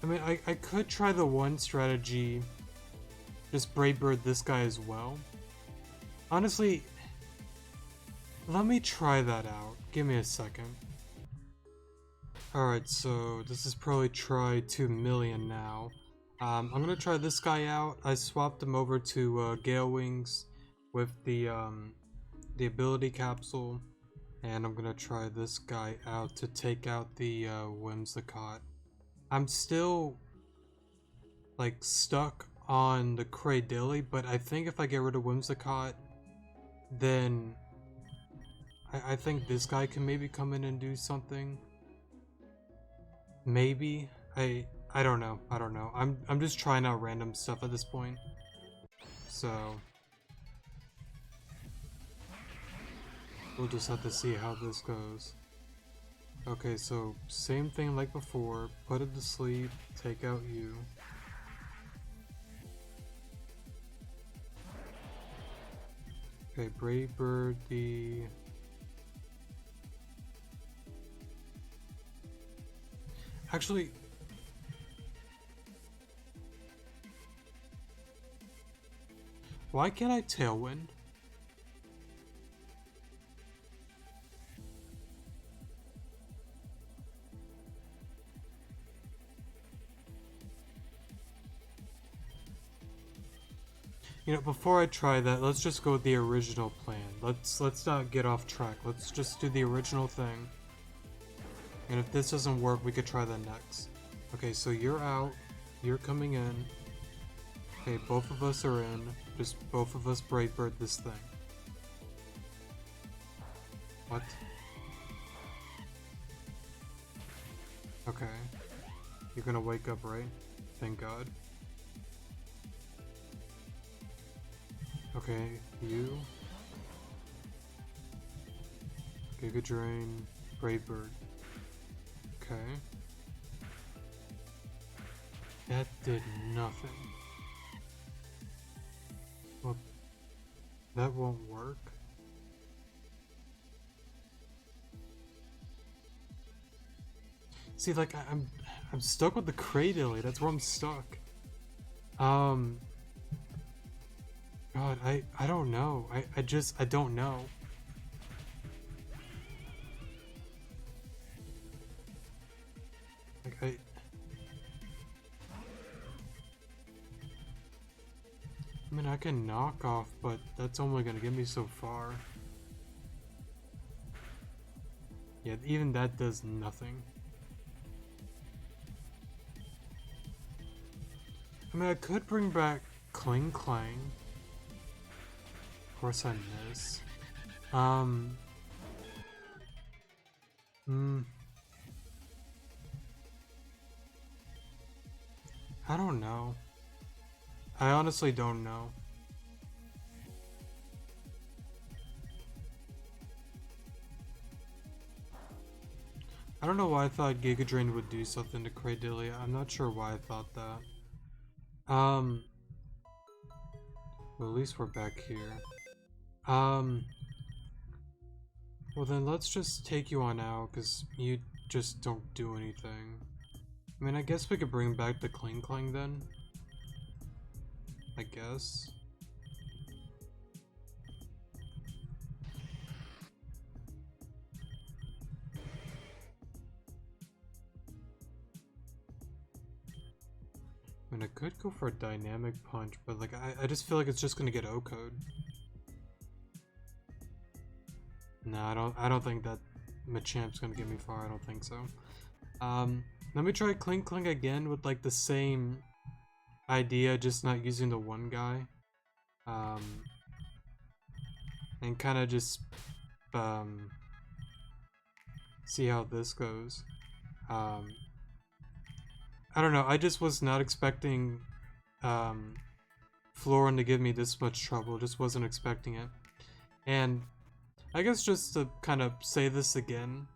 I mean, I could try the one strategy, just Brave Bird this guy as well. Honestly, let me try that out. Give me a second. Alright, so this is probably try 2 million now. I'm gonna try this guy out. I swapped him over to Gale Wings with the ability capsule, and I'm gonna try this guy out to take out the Whimsicott. I'm still like stuck on the Cradilly, but I think if I get rid of Whimsicott, then I think this guy can maybe come in and do something. Maybe. I don't know. I don't know. I'm just trying out random stuff at this point. So we'll just have to see how this goes. Okay, so same thing like before. Put it to sleep, take out you. Okay, Brave Bird the... Actually... Why can't I Tailwind? You know, before I try that, let's just go with the original plan. Let's not get off track. Let's just do the original thing. And if this doesn't work, we could try that next. Okay, so you're out. You're coming in. Okay, both of us are in. Just both of us Brightbird this thing. What? Okay. You're gonna wake up, right? Thank God. Okay, you. Giga Drain, Brightbird. Okay. That did nothing. Well, that won't work. See, like I'm stuck with the Cradily. That's where I'm stuck. God, I don't know. I don't know. Like I mean, I can knock off, but that's only gonna get me so far. Yeah, even that does nothing. I mean, I could bring back Cling Clang. Of course I miss. I don't know. I honestly don't know. I don't know why I thought Giga Drain would do something to Cradily. I'm not sure why I thought that. Well, at least we're back here. Well then let's just take you on out, because you just don't do anything. I mean, I guess we could bring back the Cling Clang then. I guess. I mean, I could go for a Dynamic Punch, but like, I just feel like it's just gonna get O-Code. No, I don't think that Machamp's gonna get me far, I don't think so. Let me try Cling Cling again with like the same idea, just not using the one guy. And kind of just, see how this goes. I don't know, I just was not expecting, Florin to give me this much trouble, just wasn't expecting it. And I guess just to kind of say this again,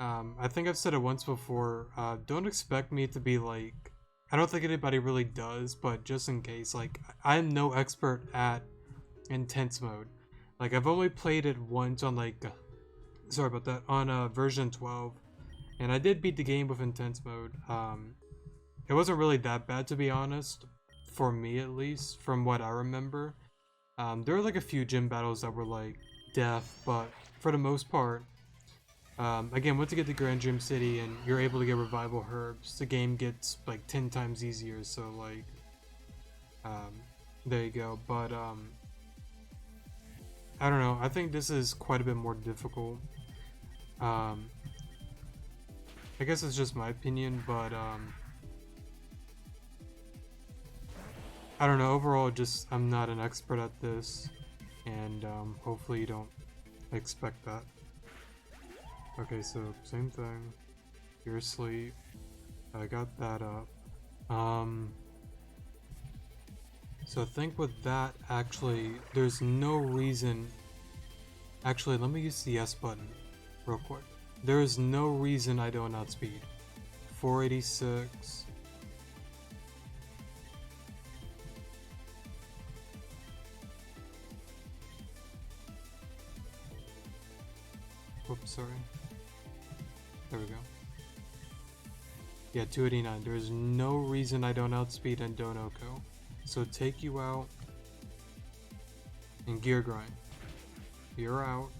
I think I've said it once before, don't expect me to be like, I don't think anybody really does, but just in case, like, I'm no expert at intense mode. Like, I've only played it once on like, sorry about that, on version 12, and I did beat the game with intense mode. It wasn't really that bad, to be honest, for me at least, from what I remember. There were like a few gym battles that were like death, but for the most part, again, once you get to Grand Gym City and you're able to get revival herbs, the game gets like 10 times easier, so like, there you go. But I don't know, I think this is quite a bit more difficult. I guess it's just my opinion, but I don't know, overall, just, I'm not an expert at this, and hopefully you don't expect that. Okay, so, same thing. You're asleep. I got that up. So I think with that, actually, there's no reason... Actually, let me use the S button real quick. There is no reason I don't outspeed. 486... Whoops, sorry. There we go. Yeah, 289. There's no reason I don't outspeed and don't OHKO. So take you out. And gear grind. You're out.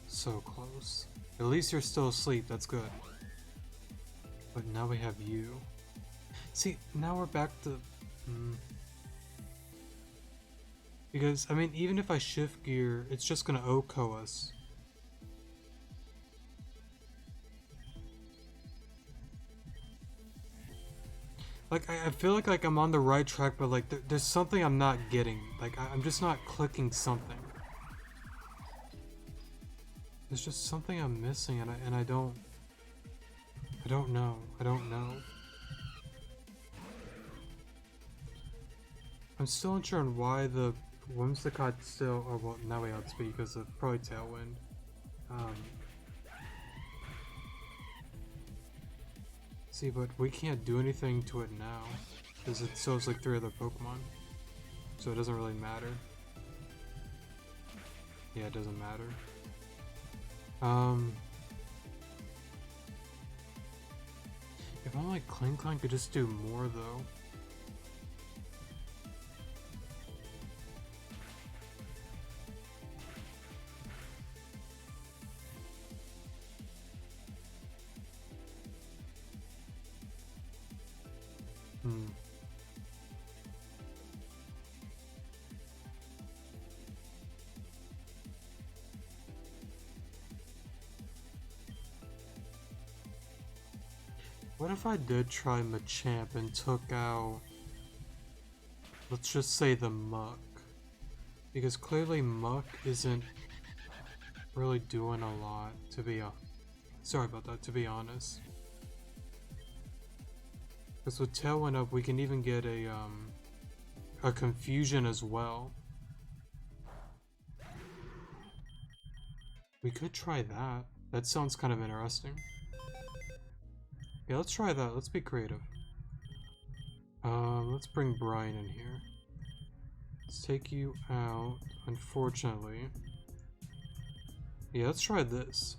So close. At least you're still asleep, that's good. But now we have you. See, now we're back to... Because, I mean, even if I shift gear, it's just gonna OHKO us. Like, I feel like I'm on the right track, but like, there's something I'm not getting. Like, I'm just not clicking something. There's just something I'm missing, and I don't know. I don't know. I'm still unsure on why the Whimsicott still... Oh, well, now we outspeed because of probably Tailwind. See, but we can't do anything to it now because it still has like 3 other Pokemon. So it doesn't really matter. Yeah, it doesn't matter. If I'm like Kling could just do more though. What if I did try Machamp and took out, let's just say the Muck? Because clearly Muck isn't really doing a lot, to be sorry about that, to be honest. Because with Tailwind up, we can even get a Confusion as well. We could try that. That sounds kind of interesting. Yeah, let's try that. Let's be creative. Let's bring Brian in here. Let's take you out, unfortunately. Yeah, let's try this.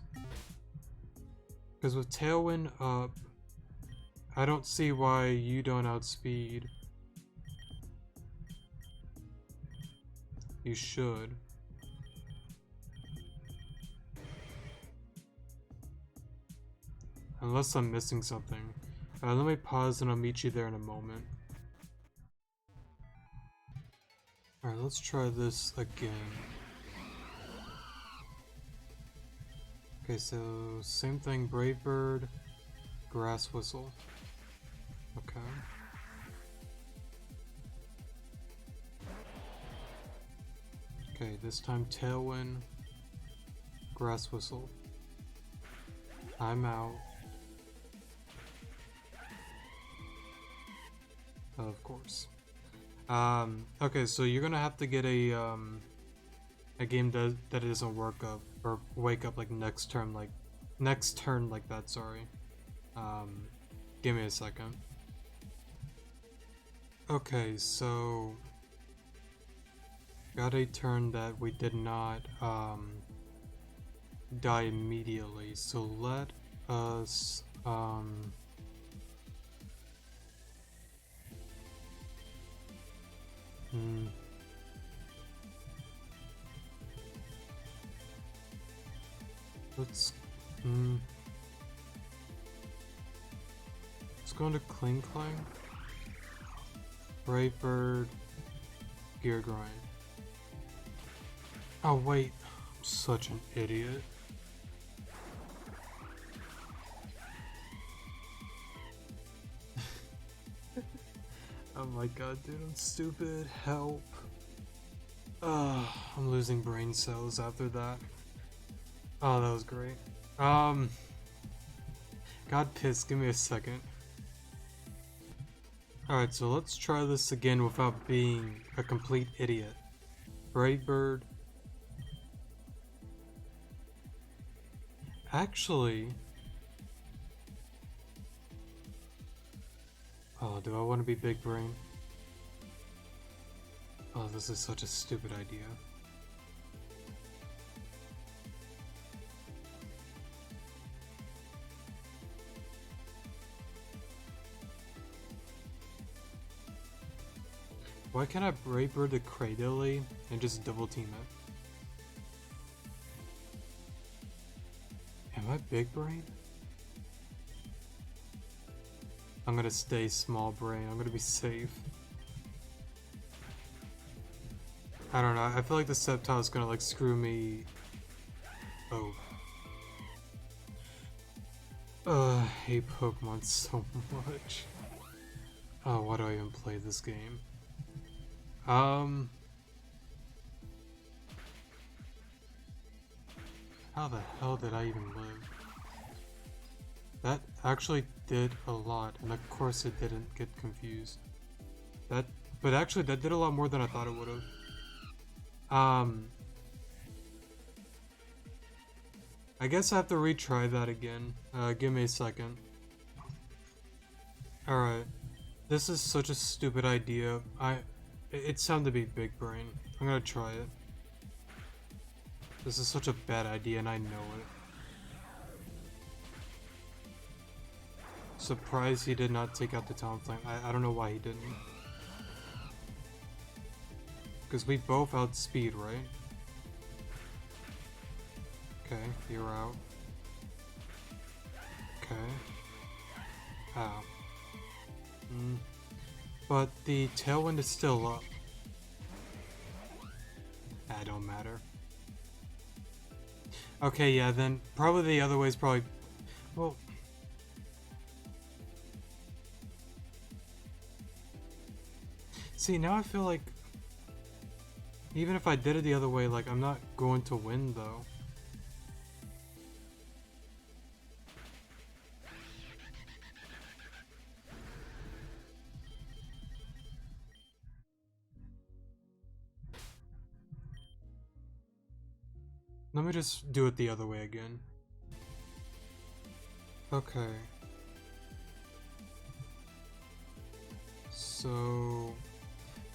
Because with Tailwind up, I don't see why you don't outspeed. You should. Unless I'm missing something. Let me pause and I'll meet you there in a moment. Alright, let's try this again. Okay, so same thing, Brave Bird, Grass Whistle. Okay. Okay, this time Tailwind, Grass Whistle. I'm out. Of course. Okay, so you're gonna have to get a game that doesn't work up or wake up like next turn like that, sorry. Give me a second. Okay, so got a turn that we did not die immediately, so let us let's go into Kling, Brave Bird, Gear Grind. Oh wait, I'm such an idiot. Oh my god, dude, I'm stupid. Help. I'm losing brain cells after that. Oh, that was great. God pissed, give me a second. Alright, so let's try this again without being a complete idiot. Brave Bird. Actually... Oh, do I want to be big brain? Oh, this is such a stupid idea. Why can't I Brave-Bird the Cradily and just double team it? Am I big brain? I'm gonna stay small brain. I'm gonna be safe. I don't know. I feel like the Sceptile is gonna like screw me. Oh. I hate Pokemon so much. Oh, why do I even play this game? How the hell did I even live? That actually did a lot, and of course it didn't get confused. But actually that did a lot more than I thought it would have. I guess I have to retry that again. Give me a second. Alright. This is such a stupid idea. It sounded to be big brain. I'm gonna try it. This is such a bad idea and I know it. Surprised he did not take out the Talonflame. I don't know why he didn't. Because we both outspeed, right? Okay, you're out. Okay. Ow. But the Tailwind is still up. That don't matter. Okay, yeah, then probably the other way is probably... Well... See, now I feel like... Even if I did it the other way, like, I'm not going to win, though. Let me just do it the other way again. Okay. So...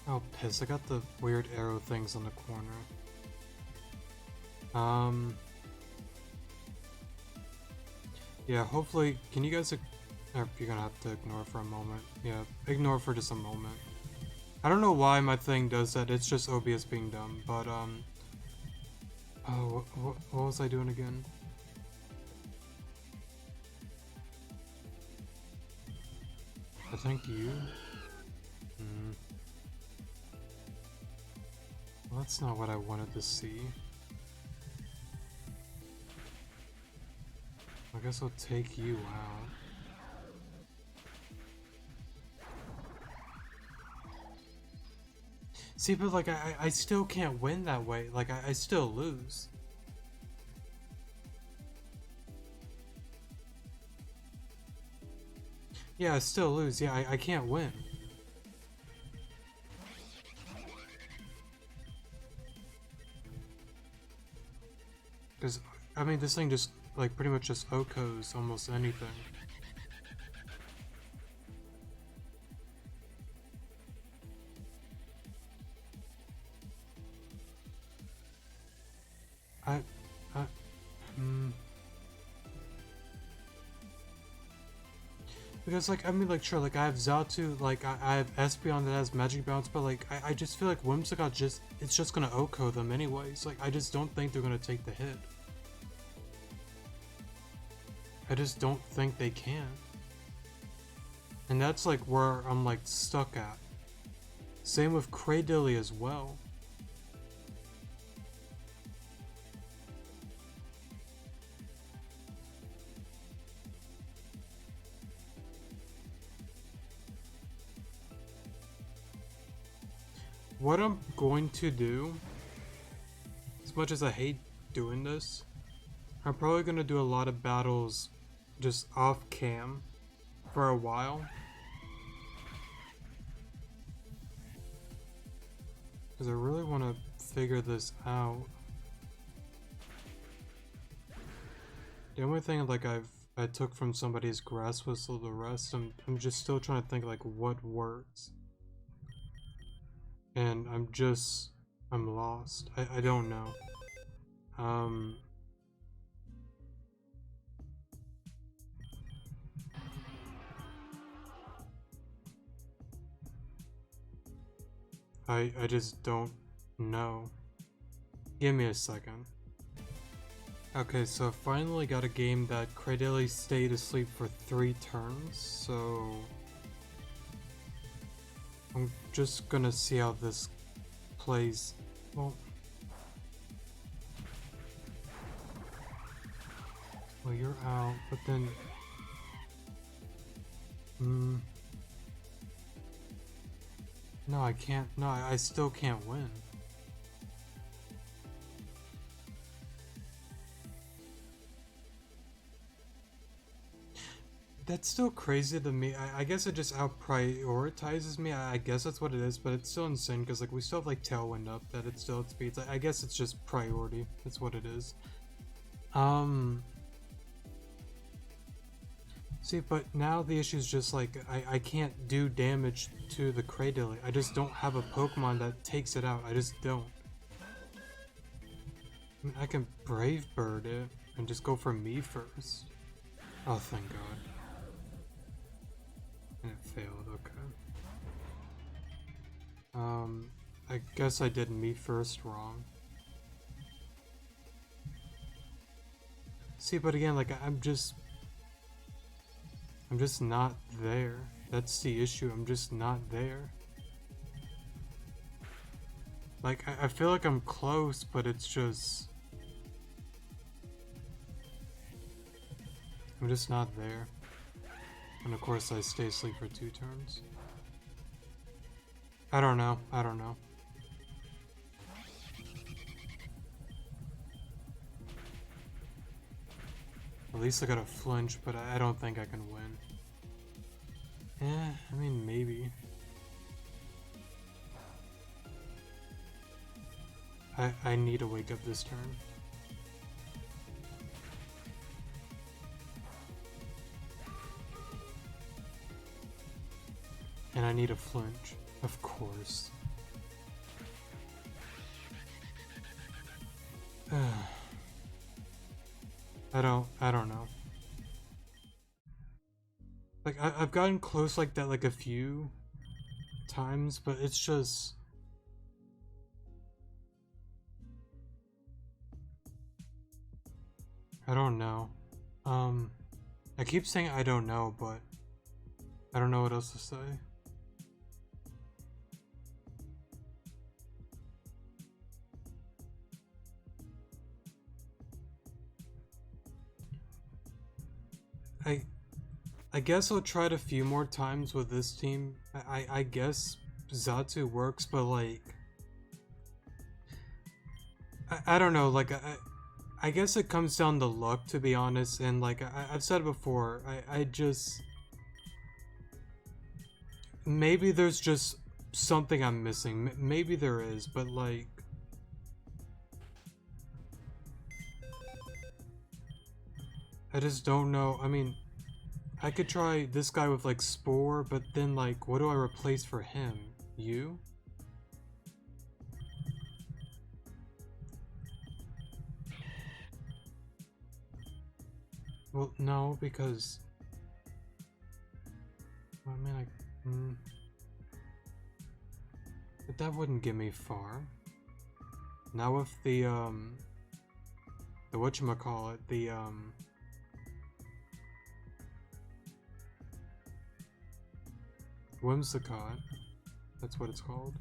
Oh, piss. I got the weird arrow things on the corner. Yeah, hopefully... Can you guys... You're gonna have to ignore for a moment. Yeah, ignore for just a moment. I don't know why my thing does that. It's just OBS being dumb, but, Oh, what was I doing again? I think you? Well, that's not what I wanted to see. I guess I'll take you out. See, but like, I still can't win that way. Like, I still lose. Yeah, I still lose. Yeah, I can't win. Because, I mean, this thing just, like, pretty much just OHKOs almost anything. Because, like, I mean, like, sure, like, I have Xatu, like, I have Espeon that has Magic Bounce, but, like, I just feel like Whimsicott it's just gonna OHKO them anyways. Like, I just don't think they're gonna take the hit. I just don't think they can. And that's, like, where I'm, like, stuck at. Same with Cradily as well. What I'm going to do, as much as I hate doing this, I'm probably going to do a lot of battles just off cam for a while. Because I really want to figure this out. The only thing like I took from somebody's Grass Whistle, the rest I'm just still trying to think like what works. And I'm lost. I don't know. I just don't know. Give me a second. Okay, so I finally got a game that Cradily stayed asleep for 3 turns, so I'm just gonna see how this plays. Well, you're out, but then... No, I can't. No, I still can't win. That's still crazy to me. I guess it just out-prioritizes me. I guess that's what it is, but it's still insane because like we still have like Tailwind up that it's still at speeds. I guess it's just priority. That's what it is. See, but now the issue is just like I can't do damage to the Cradily. I just don't have a Pokemon that takes it out. I just don't. I mean, I can Brave Bird it and just go for me first. Oh, thank God. And it failed, okay. I guess I did me first wrong. See, but again, like, I'm just not there. That's the issue, I'm just not there. Like, I feel like I'm close, but it's just... I'm just not there. And of course I stay asleep for 2 turns. I don't know. At least I got a flinch, but I don't think I can win. I mean, maybe. I need to wake up this turn. And I need a flinch, of course. I don't know. Like, I've gotten close like that like a few times, but it's just... I don't know. I keep saying I don't know, but I don't know what else to say. I guess I'll try it a few more times with this team. I guess Zatsu works, but like... I don't know, like I guess it comes down to luck, to be honest, and like I've said before, I just... Maybe there's just something I'm missing. Maybe there is, but like... I just don't know. I mean, I could try this guy with like Spore, but then like, what do I replace for him? You? Well, no, because... I mean, but that wouldn't get me far. Now with the whatchamacallit, the, Whimsicott, that's what it's called.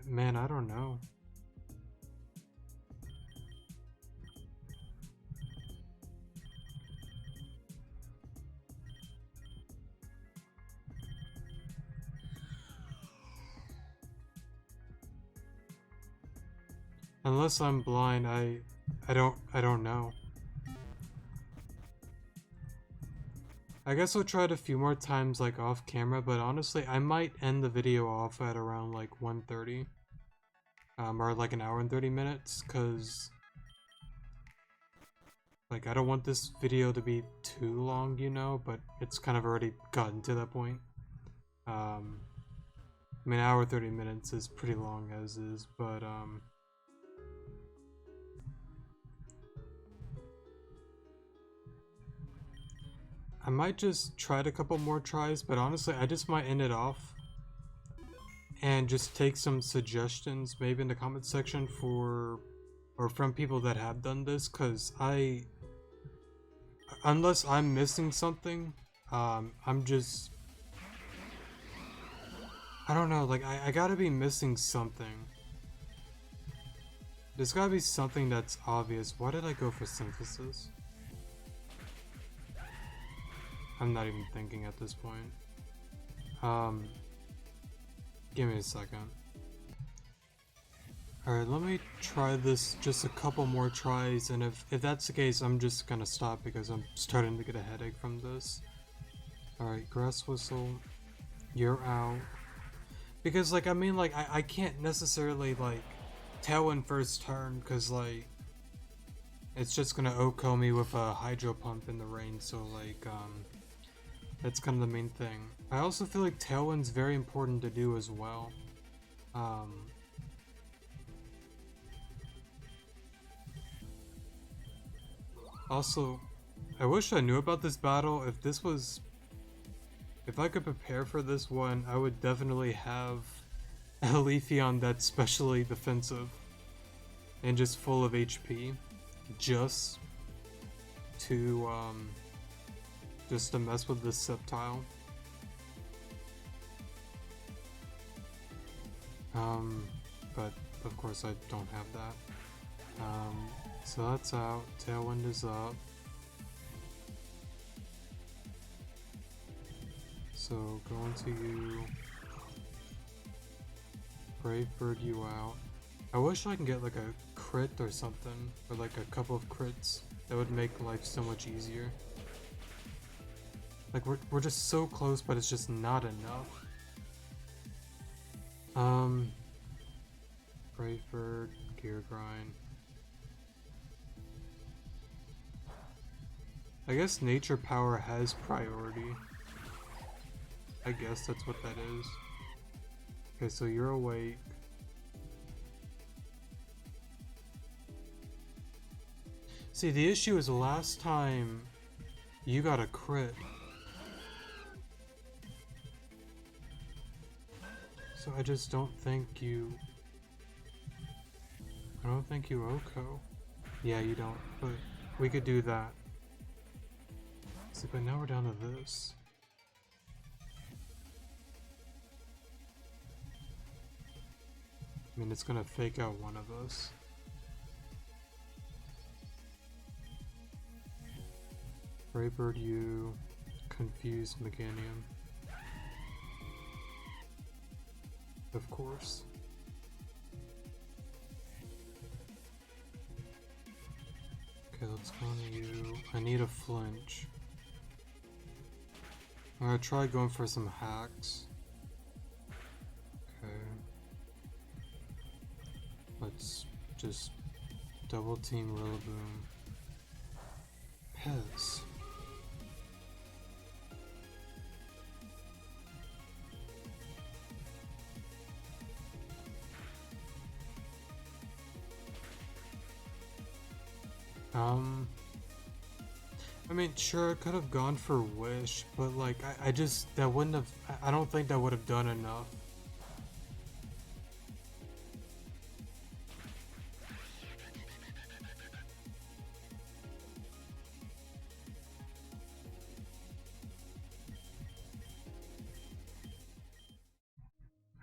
Man, I don't know. Unless I'm blind, I don't know. I guess I'll try it a few more times like off camera, but honestly I might end the video off at around like 1:30. Or like an hour and 30 minutes, cause like I don't want this video to be too long, you know, but it's kind of already gotten to that point. I mean, hour 30 minutes is pretty long as is, but I might just try it a couple more tries, but honestly, I just might end it off and just take some suggestions maybe in the comment section for or from people that have done this, because unless I'm missing something, I'm just, I don't know, like I gotta be missing something. There's gotta be something that's obvious. Why did I go for synthesis? I'm not even thinking at this point. Give me a second. Alright, let me try this just a couple more tries, and if that's the case, I'm just gonna stop because I'm starting to get a headache from this. Alright, grass whistle, you're out. Because, like, I mean, like, I can't necessarily, like, Tailwind first turn, because, like, it's just gonna OHKO me with a hydro pump in the rain, so, like, that's kind of the main thing. I also feel like Tailwind's very important to do as well. Also, I wish I knew about this battle. If I could prepare for this one, I would definitely have a Leafeon that's specially defensive and just full of HP, just to mess with this Sceptile. But of course I don't have that. So that's out. Tailwind is up. So going to you. Brave Bird you out. I wish I can get like a crit or something, or like a couple of crits. That would make life so much easier. Like we're just so close, but it's just not enough. Brave Bird, Gear Grind. I guess Nature Power has priority. I guess that's what that is. Okay, so you're awake. See, the issue is last time you got a crit. So I just don't think you... I don't think you OHKO. Yeah, you don't, but we could do that. See, but now we're down to this. I mean, it's gonna fake out one of us. Braybird you, confuse Meganium. Of course. Okay, let's go on you. I need a flinch. I'm gonna try going for some hacks. Okay. Let's just double team Rillaboom. Pez. I mean, sure, I could have gone for Wish, but like, I just, that wouldn't have, I don't think that would have done enough.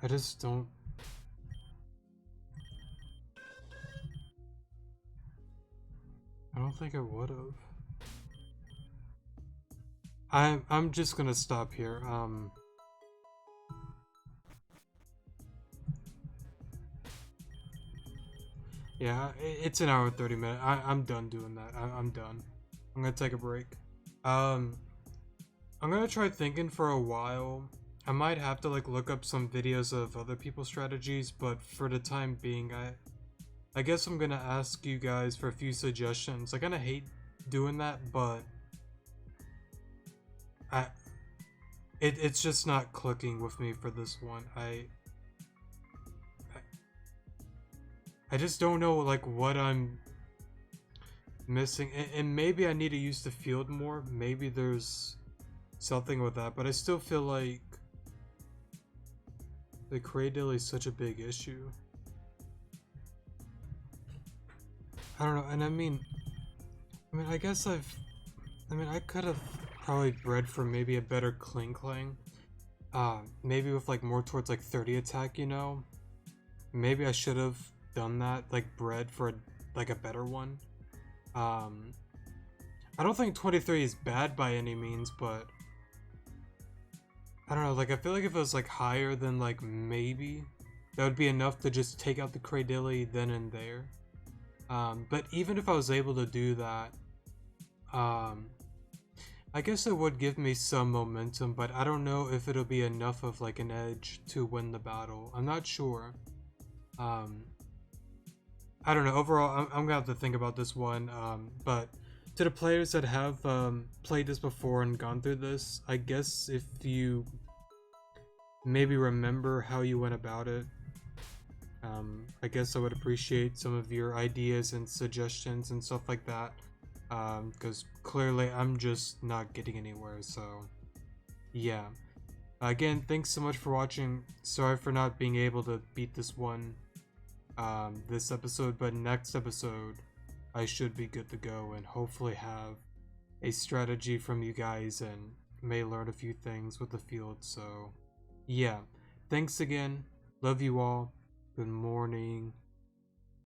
I just don't. I don't think I would have. I'm just gonna stop here. Yeah, it's an hour and 30 minutes. I'm done doing that. I'm done. I'm gonna take a break. I'm gonna try thinking for a while. I might have to like look up some videos of other people's strategies, but for the time being, I guess I'm gonna ask you guys for a few suggestions. I kinda hate doing that, but it's just not clicking with me for this one. I just don't know like what I'm missing, and maybe I need to use the field more. Maybe there's something with that, but I still feel like the Cradle is such a big issue. I don't know, and I mean, I guess I could have probably bred for maybe a better Kling Kling. Maybe with like more towards like 30 attack, you know? Maybe I should have done that, like bred for like a better one. I don't think 23 is bad by any means, but I don't know, like I feel like if it was like higher than like maybe, that would be enough to just take out the Cradilly then and there. But even if I was able to do that, I guess it would give me some momentum, but I don't know if it'll be enough of like an edge to win the battle. I'm not sure. I don't know. Overall, I'm gonna have to think about this one. But to the players that have played this before and gone through this, I guess if you maybe remember how you went about it, I guess I would appreciate some of your ideas and suggestions and stuff like that. Because clearly I'm just not getting anywhere, so yeah. Again, thanks so much for watching. Sorry for not being able to beat this one this episode, but next episode I should be good to go and hopefully have a strategy from you guys and may learn a few things with the field. So yeah, thanks again, love you all, good morning.